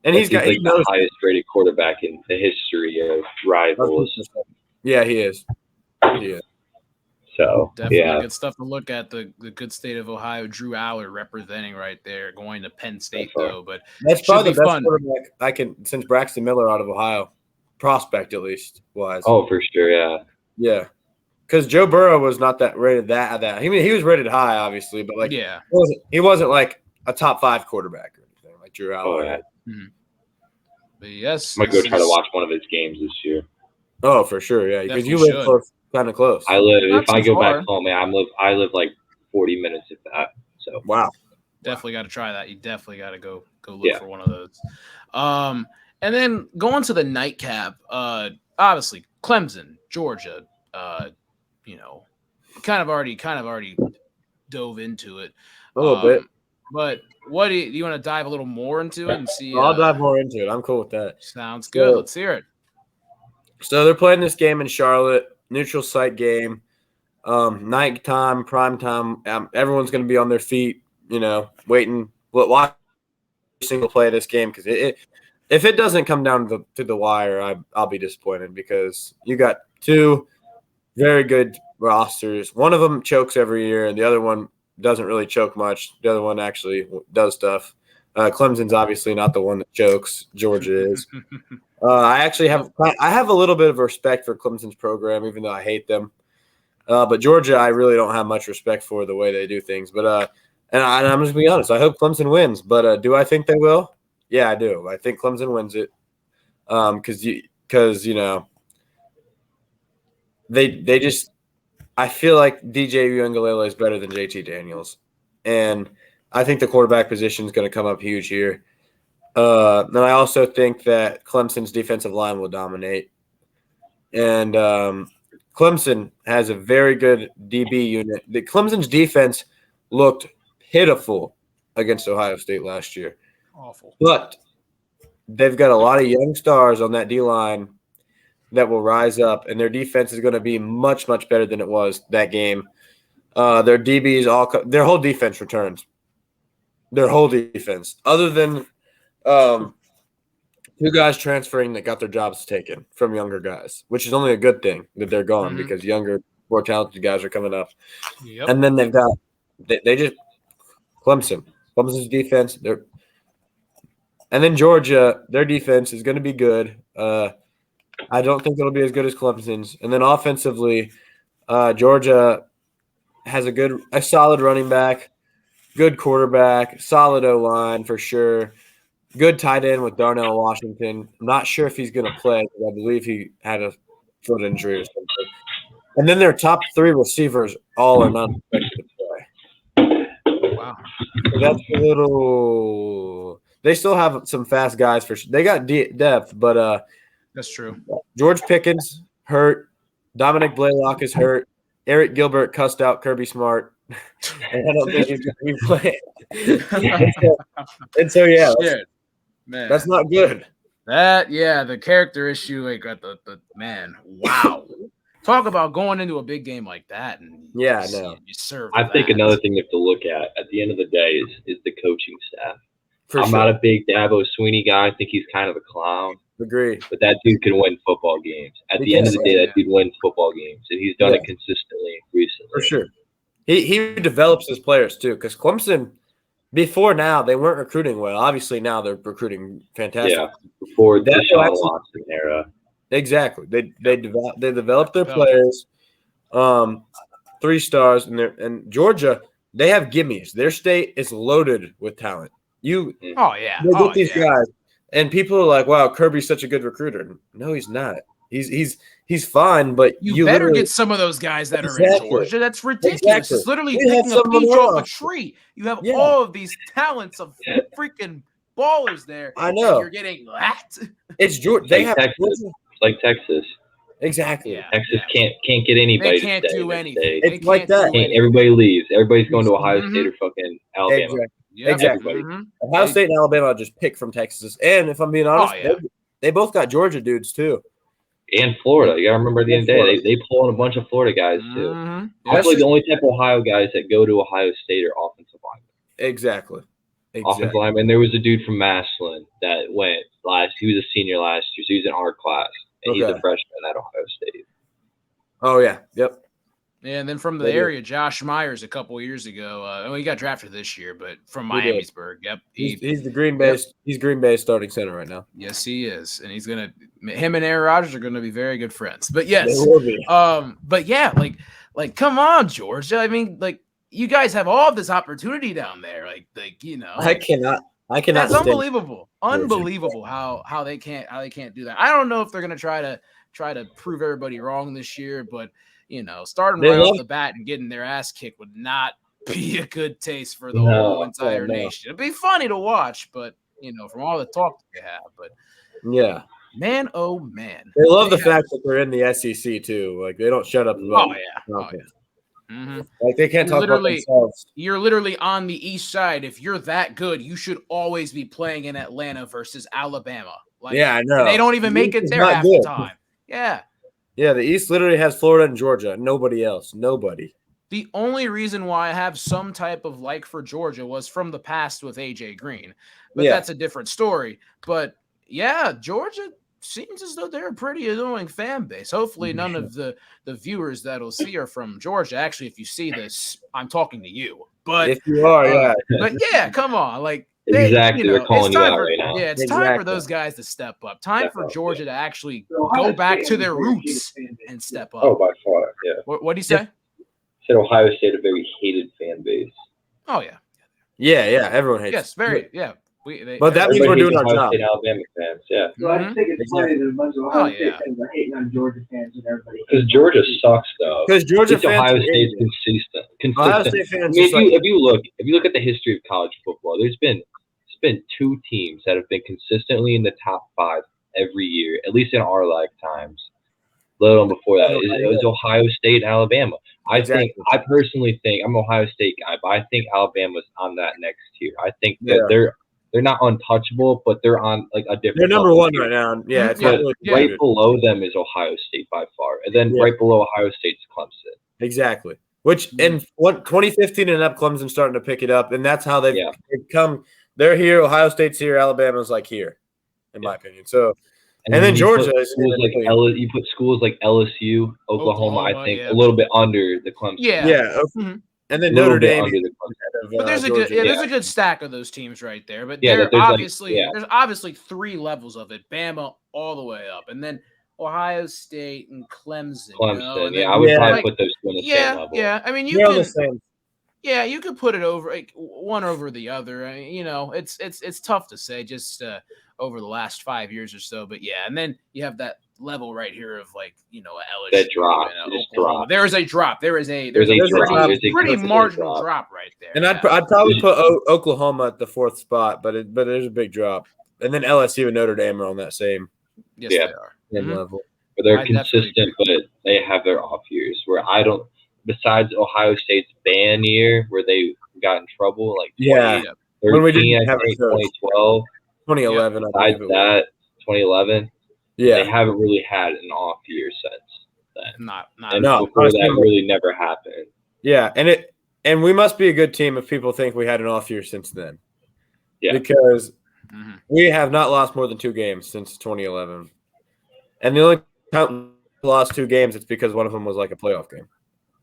And he's got like the highest rated quarterback in the history of rivals. Yeah, he is. So definitely good stuff to look at. The good state of Ohio, Drew Aller representing right there, going to Penn State though. But that's probably the best quarterback I can since Braxton Miller out of Ohio, prospect at least wise. Oh, for sure, yeah. Because Joe Burrow was not that rated that. I mean, he was rated high, obviously, but like he wasn't like a top 5 quarterback or anything like Drew Aller. Oh yeah. Mm-hmm. But yes, I might go try to watch one of his games this year. Oh, for sure, yeah. Because you live close. Kind of close. I live. If I go back home, I live like 40 minutes if that. So wow, definitely got to try that. You definitely got to go look for one of those. And then going to the nightcap. Obviously Clemson, Georgia. Kind of already dove into it a little bit. But what do you want to dive a little more into it and see? I'll dive more into it. I'm cool with that. Sounds good. Let's hear it. So they're playing this game in Charlotte. Neutral site game, night time, prime time. Everyone's going to be on their feet, waiting. Watch every single play of this game because if it doesn't come down to the wire, I'll be disappointed because you got 2 very good rosters. One of them chokes every year, and the other one doesn't really choke much. The other one actually does stuff. Clemson's obviously not the one that chokes. Georgia is. I have a little bit of respect for Clemson's program, even though I hate them. But Georgia, I really don't have much respect for the way they do things. But and I'm just gonna be honest. I hope Clemson wins. But do I think they will? Yeah, I do. I think Clemson wins it. Because they just. I feel like DJ Uiagalelei is better than JT Daniels, and I think the quarterback position is going to come up huge here. And I also think that Clemson's defensive line will dominate. And Clemson has a very good DB unit. The Clemson's defense looked pitiful against Ohio State last year. Awful. But they've got a lot of young stars on that D-line that will rise up, and their defense is going to be much, much better than it was that game. Their DBs their whole defense returns. Their whole defense, other than 2 guys transferring that got their jobs taken from younger guys, which is only a good thing that they're gone because younger, more talented guys are coming up. Yep. And then they've got they just Clemson's defense. And then Georgia, their defense is going to be good. I don't think it'll be as good as Clemson's. And then offensively, Georgia has a solid running back, good quarterback, solid O-line for sure. Good tight end with Darnell Washington. I'm not sure if he's going to play because I believe he had a foot injury or something. And then their top 3 receivers all are not expected to play. Wow. So that's a little – they still have some fast guys for sure. They got depth, but that's true. George Pickens hurt. Dominic Blaylock is hurt. Eric Gilbert cussed out Kirby Smart. And I don't think he's going to be playing. and so yeah. Shit, man. That's not good. The character issue, like the man, wow. Talk about going into a big game like that, and I know. You serve. I think another thing you have to look at the end of the day is the coaching staff. I'm not a big Dabo Sweeney guy. I think he's kind of a clown. Agree. But that dude can win football games. At the end of the day, that dude wins football games, and he's done it consistently recently. For sure. He develops his players too, because Clemson before now they weren't recruiting well. Obviously now they're recruiting fantastic. Yeah, before the Deshaun Watson era. Exactly. They developed their players. 3 stars, and Georgia, they have gimmies. Their state is loaded with talent. They get these guys, and people are like, "Wow, Kirby's such a good recruiter." No, he's not. He's fine, but you better get some of those guys that are in Georgia. That's ridiculous. It's literally picking a peach off a tree. You have all of these talents of freaking ballers there. I know. You're getting that. It's Georgia. They have Texas. Like Texas. Exactly. Yeah. Texas can't get anybody. They can't do anything. It's like that. Everybody leaves. Everybody's going to Ohio State or fucking Alabama. Exactly. Ohio State and Alabama just pick from Texas. And if I'm being honest, they both got Georgia dudes too. And Florida. You got to remember at the end of the day, they pull in a bunch of Florida guys too. I feel like the only type of Ohio guys that go to Ohio State are offensive linemen. Exactly. Offensive linemen. There was a dude from Massillon that went he was a senior last year, so he was in our class. And he's a freshman at Ohio State. Oh, yeah. Yep. Yeah, and then from the area, Josh Myers a couple of years ago. He got drafted this year, but from Miamisburg. Yep. He's the Green Bay. He's Green Bay's starting center right now. Yes, he is. And him and Aaron Rodgers are gonna be very good friends. But yes. They will be. But yeah, like come on, Georgia. I mean, like you guys have all this opportunity down there. I cannot. That's unbelievable. Unbelievable how they can't do that. I don't know if they're gonna try to prove everybody wrong this year, but starting right off the bat and getting their ass kicked would not be a good taste for the whole entire nation. It'd be funny to watch, but from all the talk that they have, but yeah, man, oh man, they love the fact that they're in the SEC too. Like they don't shut up about Mm-hmm. Like they can't talk about themselves. You're literally on the east side. If you're that good, you should always be playing in Atlanta versus Alabama. I know. They don't even make it there half the time. Yeah. Yeah, the East literally has Florida and Georgia. Nobody else. Nobody. The only reason why I have some type of like for Georgia was from the past with AJ Green. But that's a different story. But yeah, Georgia seems as though they're a pretty annoying fan base. Hopefully none of the viewers that'll see are from Georgia. Actually, if you see this, I'm talking to you. But if you are, But yeah, come on. Like they're calling you out right now. Yeah, it's time for those guys to step up. Time for Georgia to actually go back to their roots and step up. Oh, by far, yeah. What do you say? Said Ohio State a very hated fan base. Oh yeah. Yeah, everyone hates. Yes, very. Yeah. But that means we're doing our job. State, Alabama fans, yeah. So I think it's funny that a bunch of Ohio State fans are hating on Georgia fans and everybody. Because Georgia sucks, though. Because Georgia fans, Ohio State's consistent. Ohio State fans. If you look at the history of college football, there's been 2 teams that have been consistently in the top 5 every year, at least in our lifetimes. Let alone before that, it was Ohio State and Alabama. I personally think I'm an Ohio State guy, but I think Alabama's on that next tier. I think that they're not untouchable, but they're on like a different. They're number level one here. right now. Yeah, it's Yeah, not really Right good. below them is Ohio State by far, and then Yeah. right below Ohio State's Clemson. Exactly. Which in 2015 and up, Clemson's starting to pick it up, and that's how they've come. They're here. Ohio State's here. Alabama's like here, in my opinion. So, and then you Georgia put is schools like you put schools like LSU, Oklahoma, I think yeah. a little bit under the Clemson. yeah. Mhm. And then A little Notre bit Dame. under the Clemson. But there's a Georgia. good, there's a good stack of those teams right there. But Yeah, there's there's obviously 3 levels of it. Bama all the way up, and then Ohio State and Clemson. Clemson, and then, I would probably like, put those two on the same level. Yeah. I mean, you They're on the can, same. yeah, you could put it over like one over the other. I mean, it's tough to say just over the last 5 years or so. But yeah, and then you have that level right here of like LSU. That drop, Oklahoma. There is a drop. There's a pretty marginal drop right there. And I'd probably put Oklahoma at the 4th spot, but there's a big drop. And then LSU and Notre Dame are on that same they are. level. But they're consistent, but they have their off years where I don't. Besides Ohio State's ban year where they got in trouble, like 2013, I think 2012, 2011. Besides that, 2011, yeah, they haven't really had an off year since then. Before that really never happened. Yeah, and we must be a good team if people think we had an off year since then. Yeah, because we have not lost more than 2 games since 2011, and the only time we lost 2 games, it's because one of them was like a playoff game.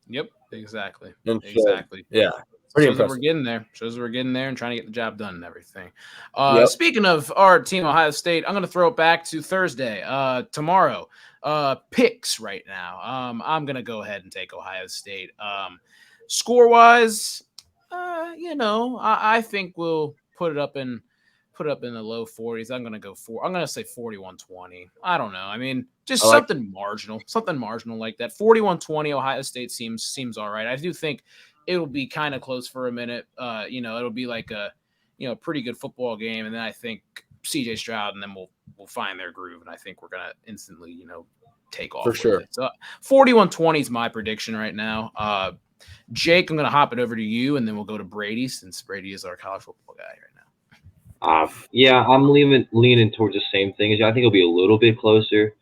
Yep, exactly. Exactly. Yeah. Pretty Shows that we're getting there. Shows that we're getting there and trying to get the job done and everything. Speaking of our team, Ohio State, I'm going to throw it back to Thursday, tomorrow. Picks right now. I'm going to go ahead and take Ohio State. Score-wise, I think we'll put it up in the low 40s. I'm going to say 41-20. I don't know. I mean, just something marginal like that. 41-20 Ohio State seems all right. I do think it'll be kind of close for a minute. It'll be like a pretty good football game, and then I think CJ Stroud and then we'll find their groove, and I think we're going to instantly, take off for sure. It. So 41-20 is my prediction right now. Jake, I'm going to hop it over to you, and then we'll go to Brady since Brady is our college football guy right now. I'm leaning towards the same thing. I think it'll be a little bit closer.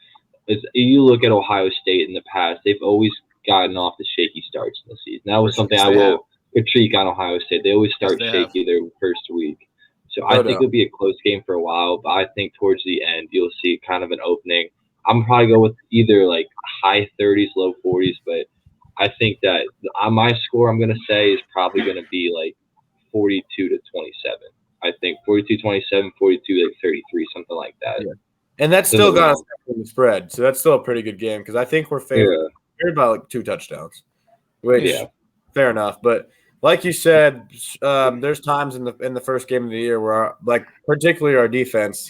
As you look at Ohio State in the past, they've always gotten off the shaky starts in the season. That was something I will critique on Ohio State. They always start shaky their first week. So I think it'll be a close game for a while, but I think towards the end you'll see kind of an opening. I'm probably go with either like high 30s, low 40s, but I think that my score I'm going to say is probably going to be like 42-27. I think 42-27, 42-33, something like that. Yeah. And that's still got us in the spread, so that's still a pretty good game because I think we're favored by like 2 touchdowns, which fair enough. But like you said, there's times in the first game of the year where particularly our defense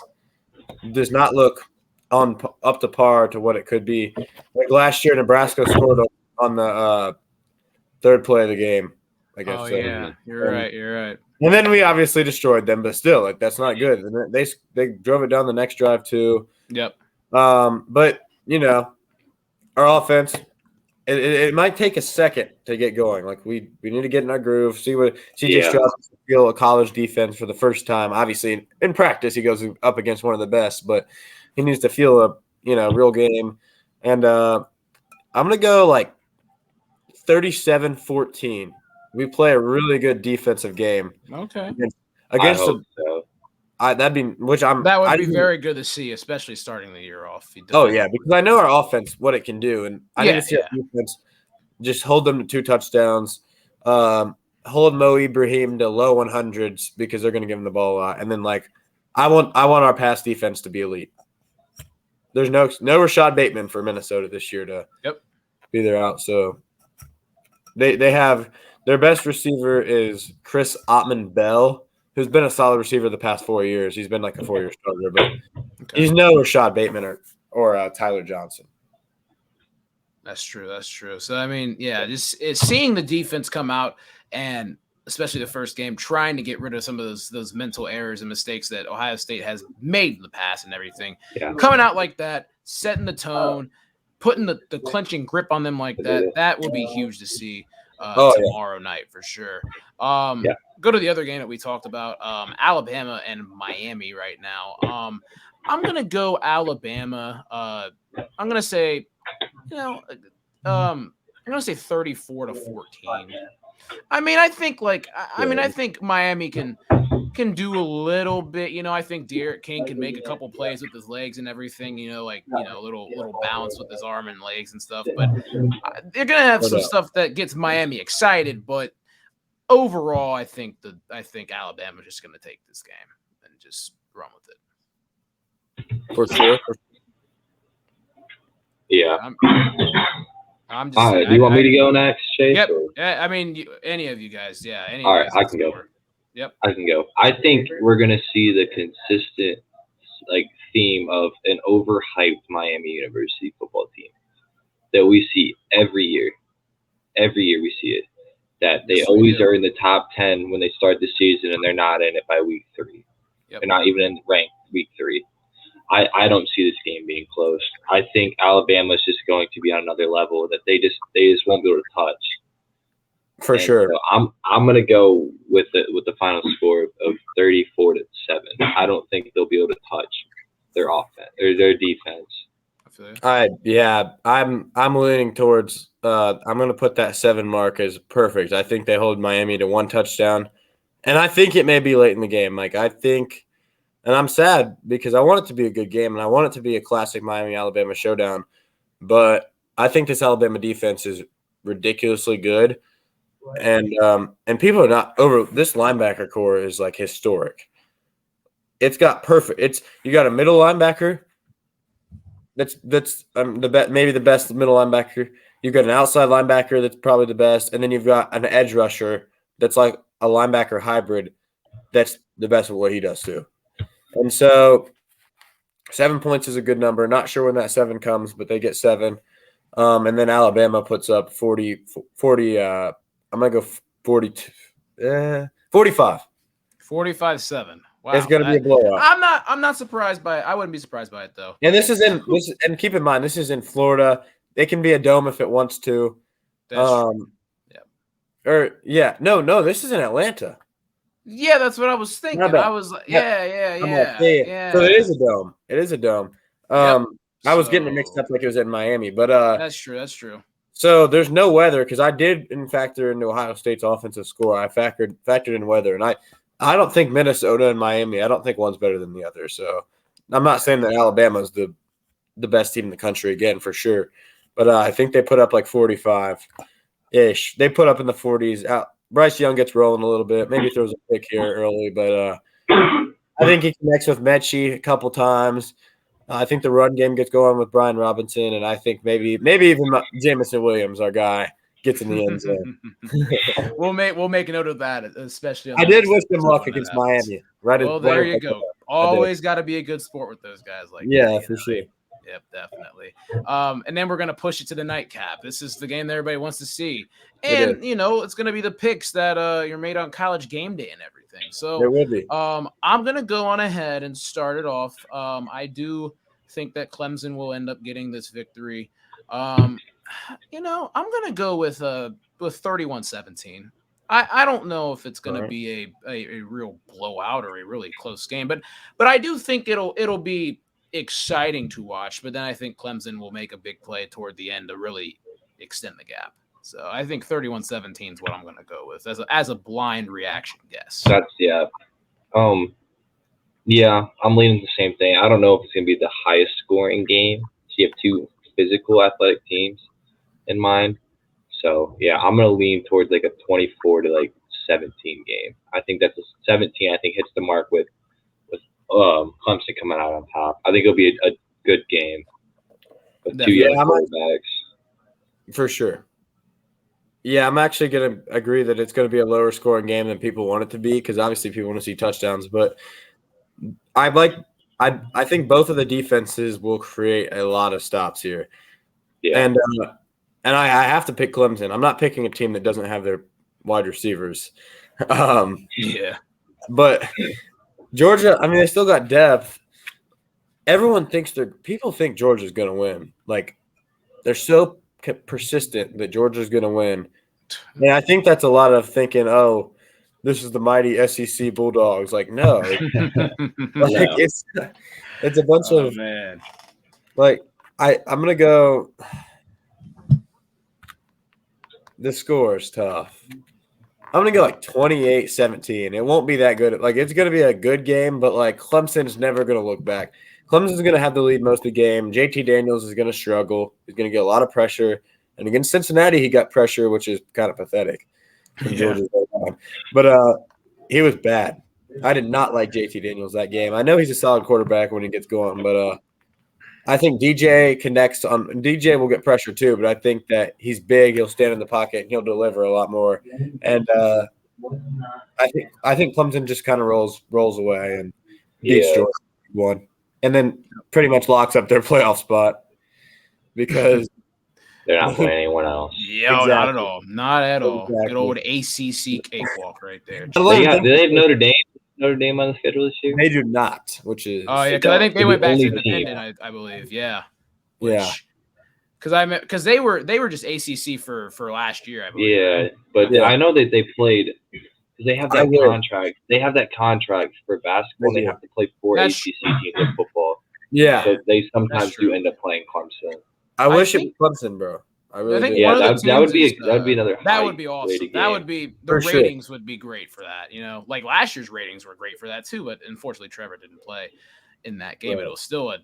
does not look up to par to what it could be. Like last year, Nebraska scored on the 3rd play of the game. I guess. Oh yeah, you're right. And then we obviously destroyed them, but still, that's not good. And they drove it down the next drive too. Yep. But our offense, it might take a second to get going. Like we need to get in our groove, see what CJ Stroud feel a college defense for the first time. Obviously, in practice, he goes up against one of the best, but he needs to feel a real game. And I'm gonna go like 37-14. We play a really good defensive game. Okay. Against that would be very good to see, especially starting the year off. Oh yeah, because I know our offense what it can do, and I need to see our defense just hold them to 2 touchdowns, hold Mo Ibrahim to low 100s because they're going to give him the ball a lot, and then I want our pass defense to be elite. There's no Rashad Bateman for Minnesota this year to be there out, so they have. Their best receiver is Chris Ottman-Bell, who's been a solid receiver the past 4 years. He's been like a 4-year starter, but he's no Rashad Bateman or Tyler Johnson. That's true. So, I mean, just seeing the defense come out and especially the first game, trying to get rid of some of those mental errors and mistakes that Ohio State has made in the past and everything. Yeah. Coming out like that, setting the tone, putting the clenching grip on them like that will be huge to see. Tomorrow night for sure. go to the other game that we talked about, Alabama and Miami right now. I'm gonna go Alabama. I'm gonna say, you know, I'm gonna say 34-14. I mean, I think I think Miami can do a little bit. I think Derek King can make a couple plays with his legs and everything. A little balance with his arm and legs and stuff. But they're gonna have some stuff that gets Miami excited. But overall, I think Alabama's just gonna take this game and just run with it. For sure. Yeah. I'm just. All right. Do you want me to go next, Chase? Yep. Or? I mean, any of you guys. Yeah. Any All of right, you guys I can go. Yep. I can go. I think we're gonna see the consistent theme of an overhyped Miami University football team that we see every year. Every year we see it. That they always are in the top 10 when they start the season, and they're not in it by week 3. Yep. They're not even in ranked week 3. I don't see this game being close. I think Alabama's just going to be on another level that they just won't be able to touch. For sure. So I'm gonna go with the final score of 34-7. I don't think they'll be able to touch their offense or their defense. I'm leaning towards I'm gonna put that 7 mark as perfect. I think they hold Miami to 1 touchdown. And I think it may be late in the game. And I'm sad because I want it to be a good game and I want it to be a classic Miami-Alabama showdown. But I think this Alabama defense is ridiculously good. And people are not over this linebacker core is historic. It's got perfect. You got a middle linebacker. That's maybe the best middle linebacker. You've got an outside linebacker that's probably the best, and then you've got an edge rusher that's like a linebacker hybrid. That's the best of what he does too. And so 7 points is a good number. Not sure when that 7 comes, but they get 7. And then Alabama puts up 40 I'm going to go 42, 45. 45-7. Wow. It's going to be a blowout. I'm not surprised by it. I wouldn't be surprised by it though. And and keep in mind, this is in Florida. It can be a dome if it wants to. That's true. No, this is in Atlanta. Yeah, that's what I was thinking. I was like, yeah. So it is a dome. It is a dome. I was getting it mixed up like it was in Miami, but that's true. So there's no weather because I did factor into Ohio State's offensive score. I factored in weather, and I don't think Minnesota and Miami. I don't think one's better than the other. So I'm not saying that Alabama's the best team in the country again for sure, but I think they put up 45-ish. They put up in the 40s. Bryce Young gets rolling a little bit. Maybe throws a pick here early, but I think he connects with Mechie a couple times. I think the run game gets going with Brian Robinson, and I think maybe even Jamison Williams, our guy, gets in the end zone. We'll make a note of that, especially. I did wish them luck against Miami. Right. Well, there you go. Always got to be a good sport with those guys for sure. Yep, definitely. And then we're going to push it to the nightcap. This is the game that everybody wants to see. And, it's going to be the picks that you're made on College Game Day and everything. So there will be. I'm going to go on ahead and start it off. I do think that Clemson will end up getting this victory. I'm going to go with 31-17. I don't know if it's going to be a real blowout or a really close game, but I do think it'll be exciting to watch. But then I think Clemson will make a big play toward the end to really extend the gap. So I think 31-17 is what I'm going to go with as a blind reaction guess. I'm leaning the same thing. I don't know if it's going to be the highest scoring game. So you have 2 physical athletic teams in mind. So I'm going to lean towards a 24-17 game. I think that's a 17. I think hits the mark with Clemson coming out on top. I think it'll be a good game with 2 young quarterbacks. For sure. Yeah, I'm actually going to agree that it's going to be a lower scoring game than people want it to be because obviously people want to see touchdowns. But I think both of the defenses will create a lot of stops here. Yeah. And I have to pick Clemson. I'm not picking a team that doesn't have their wide receivers. But Georgia, they still got depth. People think Georgia's going to win. They're so persistent that Georgia's going to win. And I think that's a lot of thinking, this is the mighty SEC Bulldogs. Like, no, it's a bunch Oh, of man. like I'm gonna go. The score is tough. I'm gonna go like 28-17. It won't be that good. Like it's gonna be a good game, but like Clemson's never gonna look back. Clemson's gonna have the lead most of the game. JT Daniels is gonna struggle. He's gonna get a lot of pressure. And against Cincinnati, he got pressure, which is kind of pathetic from Georgia's line. But he was bad. I did not like JT Daniels that game. I know he's a solid quarterback when he gets going, but I think DJ connects on DJ will get pressure too, but I think that he's big, he'll stand in the pocket, and he'll deliver a lot more. And I think Clemson just kind of rolls away and beats Georgia 1. And then pretty much locks up their playoff spot because they're not playing anyone else. Yeah, Exactly. not at all. Not at all. Exactly. Good old ACC cakewalk right there. Do they have Notre Dame on the schedule this year? They do not, which is Oh yeah, because I think they went back to only team. independent. I believe, yeah. Yeah. Because they were just ACC for last year. I believe. Yeah, but I know that they played because they have that contract. They have that contract for basketball. And they have to play 4 ACC teams in football. Yeah, so they sometimes do end up playing Clemson. I wish it was Clemson, bro. I really think do. Yeah, that would be another. That would be awesome. That would be the ratings would be great for that. You know, like last year's ratings were great for that too. But unfortunately, Trevor didn't play in that game. But it was still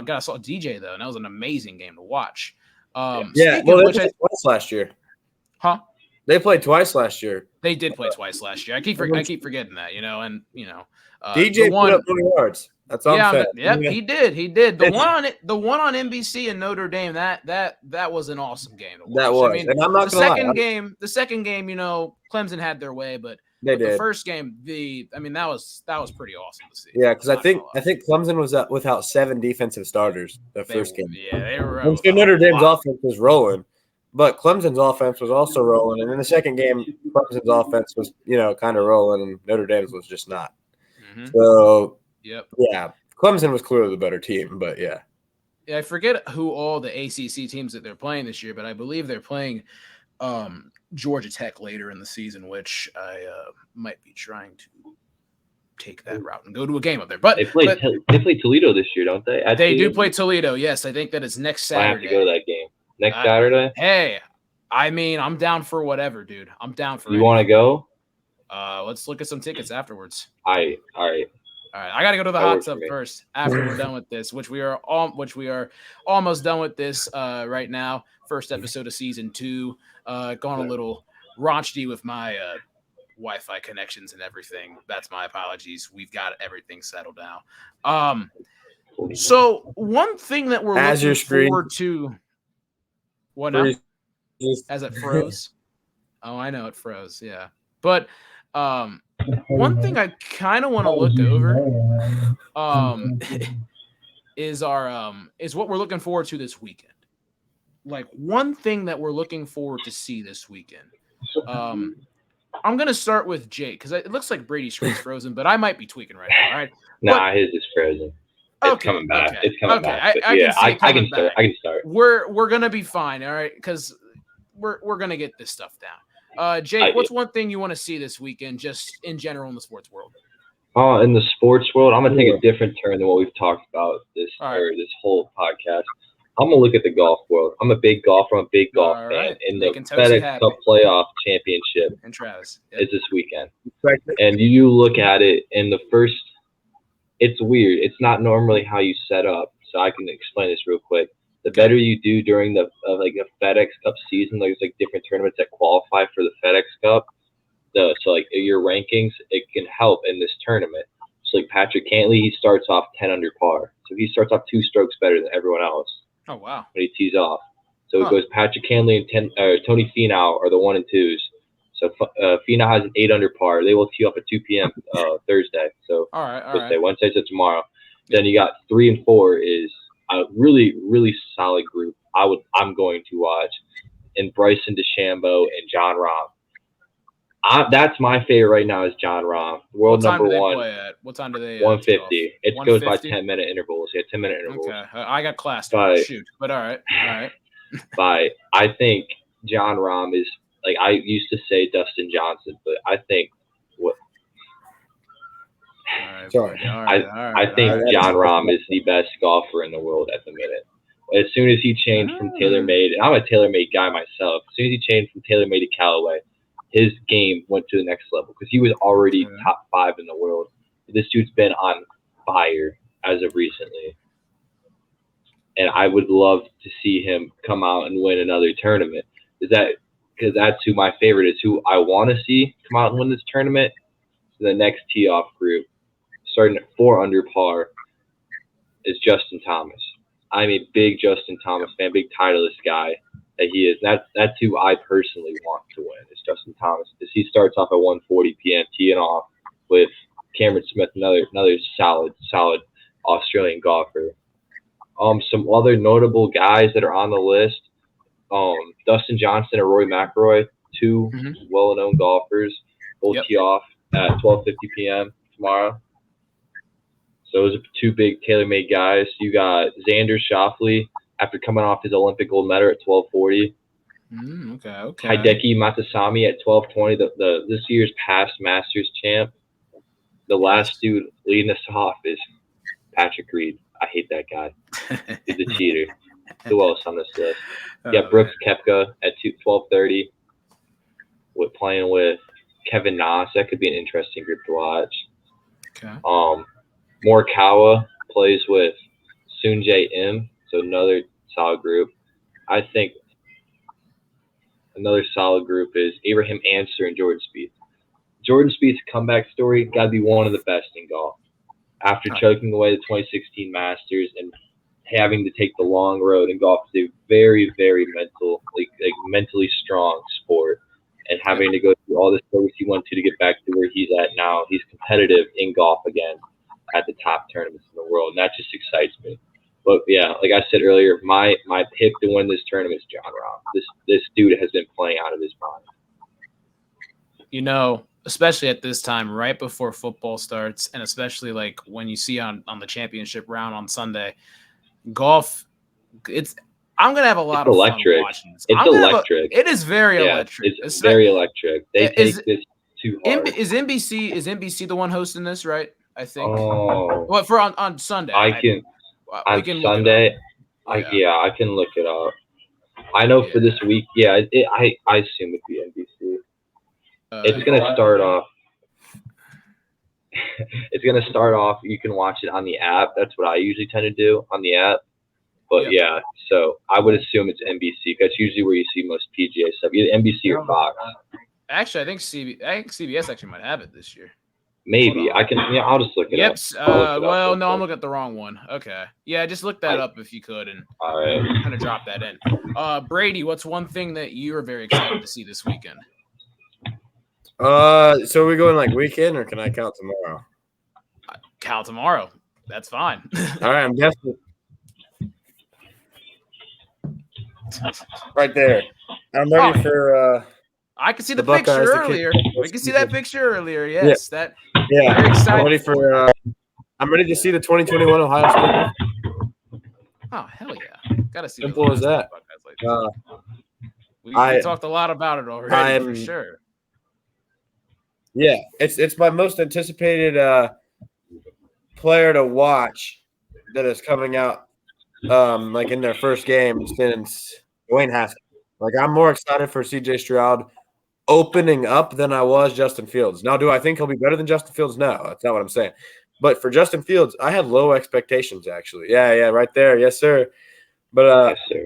got saw DJ though, and that was an amazing game to watch. Well, they played twice last year. Huh? They played twice last year. They did play twice last year. I keep forgetting that. DJ put up 20 yards. That's all I'm saying. Yep, he did. The one on NBC in Notre Dame, that was an awesome game to watch. That was. I mean, and I'm not gonna lie. The second game, Clemson had their way, but the first game, that was pretty awesome to see. Yeah, because I think Clemson was without 7 defensive starters the first game. Yeah, they were. And so Notre Dame's offense was rolling, but Clemson's offense was also rolling. And in the second game, Clemson's offense was kind of rolling, and Notre Dame's was just not. Mm-hmm. So. Yep. Yeah, Clemson was clearly the better team, but yeah. Yeah, I forget who all the ACC teams that they're playing this year, but I believe they're playing Georgia Tech later in the season, which I might be trying to take that route and go to a game up there. But they play Toledo this year, don't they? They do play Toledo. Yes, I think that is next Saturday. I have to go to that game next Saturday. Hey, I mean, I'm down for whatever, dude. I'm down for. You want to go? Let's look at some tickets afterwards. All right. All right, I got to go to the hot tub first after we're done with this, which we are almost done with this right now. First episode of season 2. Gone a little raunchy with my Wi-Fi connections and everything. That's my apologies. We've got everything settled now. So one thing that we're looking forward to. What now? As it froze. Oh, I know it froze. Yeah, but. One thing I kind of want to look over is what we're looking forward to this weekend. Like one thing that we're looking forward to see this weekend. I'm gonna start with Jake because it looks like Brady's screen's frozen, but I might be tweaking right now. All right? Nah, his is frozen. It's coming back. Okay. It's coming back. I can start. We're gonna be fine. All right, because we're gonna get this stuff down. Jake, what's one thing you want to see this weekend, just in general in the sports world? In the sports world, I'm gonna take a different turn than what we've talked about this whole podcast. I'm gonna look at the golf world. I'm a big golfer. I'm a big golf fan. And the FedEx Cup Playoff Championship is this weekend. And you look at it, and it's weird. It's not normally how you set up. So I can explain this real quick. The better you do during the like a FedEx Cup season, there's like different tournaments that qualify for the FedEx Cup. So like your rankings, it can help in this tournament. So like Patrick Cantley, he starts off 10 under par. So he starts off 2 strokes better than everyone else. Oh wow! When he tees off, so it goes Patrick Cantley and Tony Finau are the 1 and 2s. So Finau has an 8 under par. They will tee off at 2 p.m. Thursday. So Thursday, Wednesday, so tomorrow. Then you got 3 and 4 is a really, really solid group. I'm going to watch, and Bryson DeChambeau and John Rahm. That's my favorite right now is John Rahm, world number 1. What time do they? 150. It goes by 10-minute intervals. Yeah, 10-minute intervals. Okay, I got class to shoot, but all right. I think John Rahm is like I used to say Dustin Johnson, but I think right, Sorry. buddy. All right, all right. I think all right. John Rahm is the best golfer in the world at the minute. As soon as he changed from TaylorMade, and I'm a TaylorMade guy myself. As soon as he changed from TaylorMade to Callaway, his game went to the next level because he was already top 5 in the world. This dude's been on fire as of recently, and I would love to see him come out and win another tournament. Because that's who my favorite is, who I want to see come out and win this tournament. So the next tee-off group, starting at 4 under par, is Justin Thomas. I'm a big Justin Thomas fan, big Titleist guy that he is. That's who I personally want to win, is Justin Thomas. Because he starts off at 1:40 p.m. teeing off with Cameron Smith, another solid Australian golfer. Some other notable guys that are on the list, Dustin Johnson and Rory McIlroy, 2 well-known golfers, both tee off at 12:50 p.m. tomorrow. So those are 2 big TaylorMade guys. You got Xander Schauffele after coming off his Olympic gold medal at 12:40. Okay. Hideki Matsuyama at 12:20, this year's past Masters champ. The last dude leading us off is Patrick Reed. I hate that guy. He's a cheater. Who else on this list? Brooks Koepka at 12:30. Playing with Kevin Na. That could be an interesting group to watch. Okay. Morikawa plays with Soonjae Im, so another solid group. I think another solid group is Abraham Ancer and Jordan Spieth. Jordan Spieth's comeback story got to be one of the best in golf. After choking away the 2016 Masters and having to take the long road in golf, is a very, very mentally strong sport. And having to go through all the struggles he went to get back to where he's at now, he's competitive in golf again at the top tournaments in the world, and that just excites me. But yeah, like I said earlier, my pick to win this tournament is John Rahm. This dude has been playing out of his mind. Especially at this time, right before football starts, and especially like when you see on the championship round on Sunday, golf, I'm gonna have a lot of fun watching this. It's electric. It is very electric. It's very electric. They take this too hard. Is NBC the one hosting this, right? I think. Oh. What for on Sunday? On Sunday. I can look it up. I know for this week. Yeah, I assume it'd be NBC. It's gonna start off. It's gonna start off. You can watch it on the app. That's what I usually tend to do on the app. But yeah, so I would assume it's NBC. That's usually where you see most PGA stuff, either NBC or Fox. Actually, I think CBS actually might have it this year. Maybe I can. Yeah, I'll just look it up. Well, no, I'm looking at the wrong one. Okay, yeah, just look that up if you could, and kind of drop that in. Brady, what's one thing that you are very excited to see this weekend? So are we going like weekend, or can I count tomorrow? Count tomorrow. That's fine. All right, I'm definitely right there. I'm ready for. I can see the picture earlier. We can see that picture earlier. Yes, I'm ready for. I'm ready to see the 2021 Ohio State. Oh hell yeah! Gotta see. Simple as that. We talked a lot about it already for sure. Yeah, it's my most anticipated player to watch that is coming out like in their first game since Dwayne Haskins. Like I'm more excited for CJ Stroud opening up than I was Justin Fields. Now, do I think he'll be better than Justin Fields? No, that's not what I'm saying. But for Justin Fields, I had low expectations actually. Yeah, right there. Yes, sir. But yes, sir.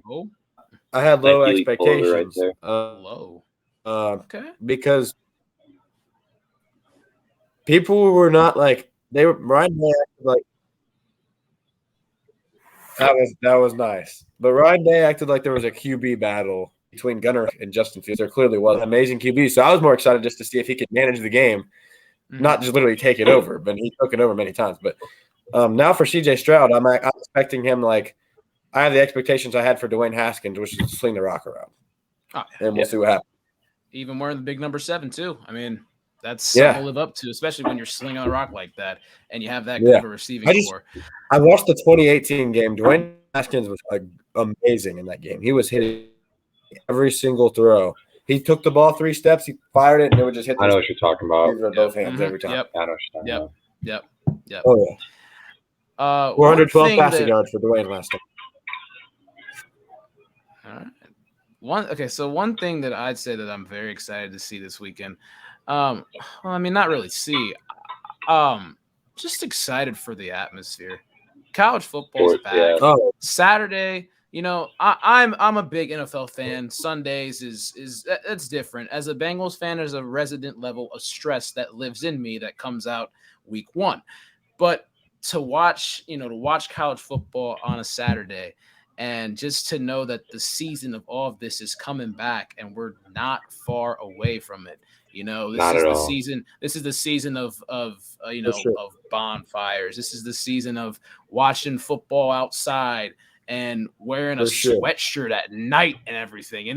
I had low expectations. Right there. Low. Okay. Because people were not like they were. Ryan Day acted like that was nice, but Ryan Day acted like there was a QB battle between Gunnar and Justin Fields. There clearly was an amazing QB, so I was more excited just to see if he could manage the game, not just literally take it over. But he took it over many times. But now for CJ Stroud, I'm expecting him like I have the expectations I had for Dwayne Haskins, which is to sling the rock around, and we'll see what happens. Even wearing the big number 7 too. I mean. That's something to live up to, especially when you're slinging the rock like that and you have that good of a receiving core. I watched the 2018 game. Dwayne Haskins was amazing in that game. He was hitting every single throw. He took the ball 3 steps, he fired it, and it would just hit. I know what you're talking about. Both hands every time. Yep. I know what you're talking about. Yep. Yep. Oh yeah. 412 thing passing that yards for Dwayne last time. all right. So one thing that I'd say that I'm very excited to see this weekend, well, I mean, not really see, just excited for the atmosphere. College football's Sports, back. yeah. Oh, Saturday, I'm a big NFL fan. Sundays is it's different. As a Bengals fan, there's a resident level of stress that lives in me that comes out week one. But to watch college football on a Saturday and just to know that the season of all of this is coming back and we're not far away from it. This Not is at the all. season. This is the season of for sure. of bonfires. This is the season of watching football outside and wearing a For sure. sweatshirt at night and everything.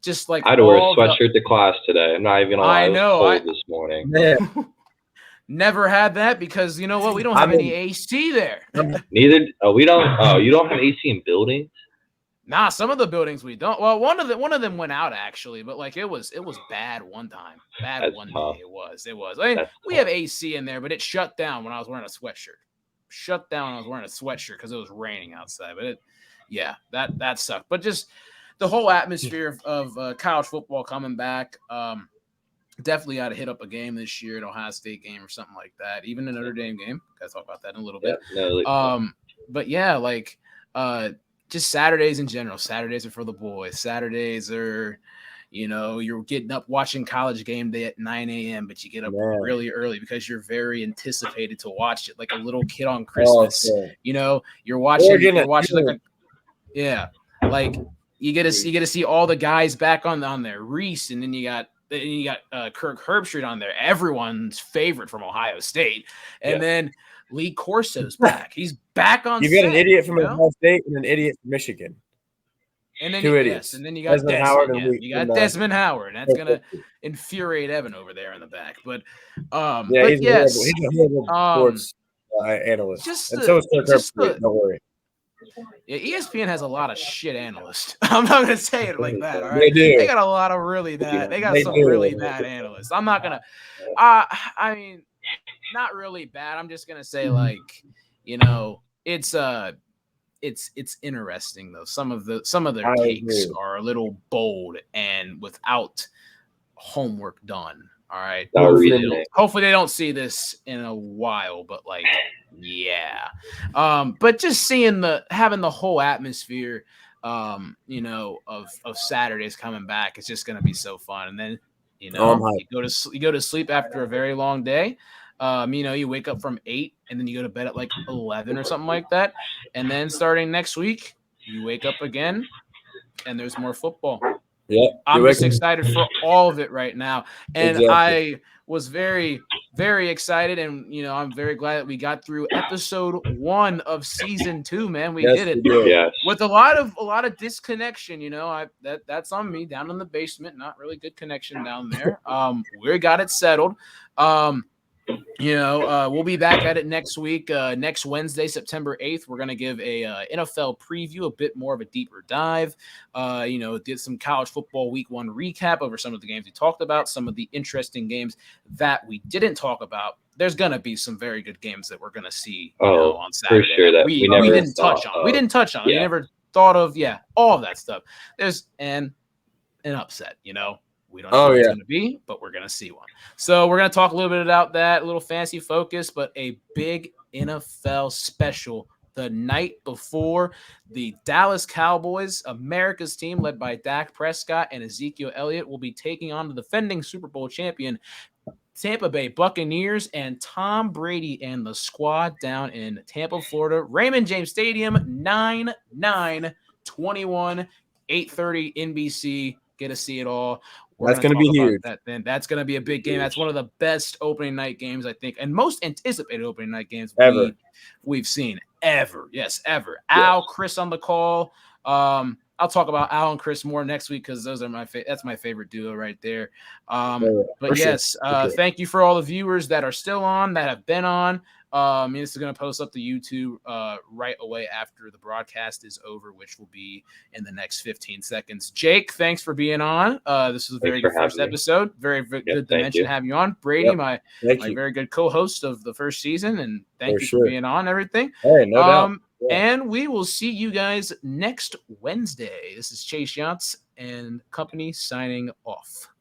Just like I had to wear a all the- sweatshirt to class today. I'm not even gonna lie. I It was know, cold this morning. Man, Never had that because you know what? We don't have any AC there. Neither. We don't. Oh, you don't have AC in buildings? Nah, some of the buildings we don't. Well, one of them went out actually, but like it was bad one time. Bad That's one tough. day. It was. I mean, That's we have AC in there, but it shut down when I was wearing a sweatshirt. Shut down when I was wearing a sweatshirt because it was raining outside. But that sucked. But just the whole atmosphere of college football coming back. Definitely got to hit up a game this year, an Ohio State game or something like that. Even a Notre Dame game. Gotta talk about that in a little bit. But yeah, like just Saturdays in general. Saturdays are for the boys. Saturdays are, you're getting up watching college game day at 9 a.m., but you get up really early because you're very anticipated to watch it like a little kid on Christmas. okay. You're watching like you get to see all the guys back on there. Reese, and then you got Kirk Herbstreit on there, everyone's favorite from Ohio State, and then Lee Corso's back. He's back on. You got an idiot from Ohio State and an idiot from Michigan. And then Two idiots. Yes, and then you got Desmond Howard. You got Desmond Howard, and that's gonna infuriate Evan over there in the back. But he's a horrible sports analyst, and so is Kirk Herbstreit. Don't worry. Yeah, ESPN has a lot of shit analysts. I'm not gonna say it like that. All right, They do. They got a lot of really bad. They got some really bad analysts. I'm not gonna. I mean, not really bad. I'm just gonna say like, it's interesting though. Some of their takes are a little bold and without homework done. All right. Hopefully they don't see this in a while, but like, yeah. But just having the whole atmosphere, of Saturdays coming back, it's just gonna be so fun. And then, you go to sleep after a very long day. You wake up from 8 and then you go to bed at like 11 or something like that. And then starting next week, you wake up again and there's more football. Yeah, I'm just excited for all of it right now. And I was very, very excited. And, I'm very glad that we got through episode 1 of season 2, man. We did it with a lot of disconnection. That's on me down in the basement. Not really good connection down there. We got it settled. We'll be back at it next week. Next Wednesday, September 8th, we're going to give a NFL preview, a bit more of a deeper dive. Did some college football week 1 recap over some of the games we talked about, some of the interesting games that we didn't talk about. There's going to be some very good games that we're going to see on Saturday. For sure that we didn't touch on. We didn't touch on. We never thought of, all of that stuff. There's an upset, We don't know what it's going to be, but we're going to see one. So we're going to talk a little bit about that, a little fancy focus, but a big NFL special the night before the Dallas Cowboys, America's team led by Dak Prescott and Ezekiel Elliott, will be taking on the defending Super Bowl champion Tampa Bay Buccaneers and Tom Brady and the squad down in Tampa, Florida. Raymond James Stadium, 9/9/21, 8:30 NBC. Get to see it all. That's going to be huge. That's going to be a big game. That's one of the best opening night games, I think, and most anticipated opening night games we've seen ever. Yes, ever. Al, Chris on the call. I'll talk about Al and Chris more next week because those are that's my favorite duo right there. But yes, thank you for all the viewers that are still on, that have been on. This is going to post up to YouTube right away after the broadcast is over, which will be in the next 15 seconds. Jake, thanks for being on. This was a very good first episode. Very good to have you on. Brady, my very good co-host of the first season, and thank you for being on and everything. Hey, no doubt. Yeah. And we will see you guys next Wednesday. This is Chase Yance and company signing off.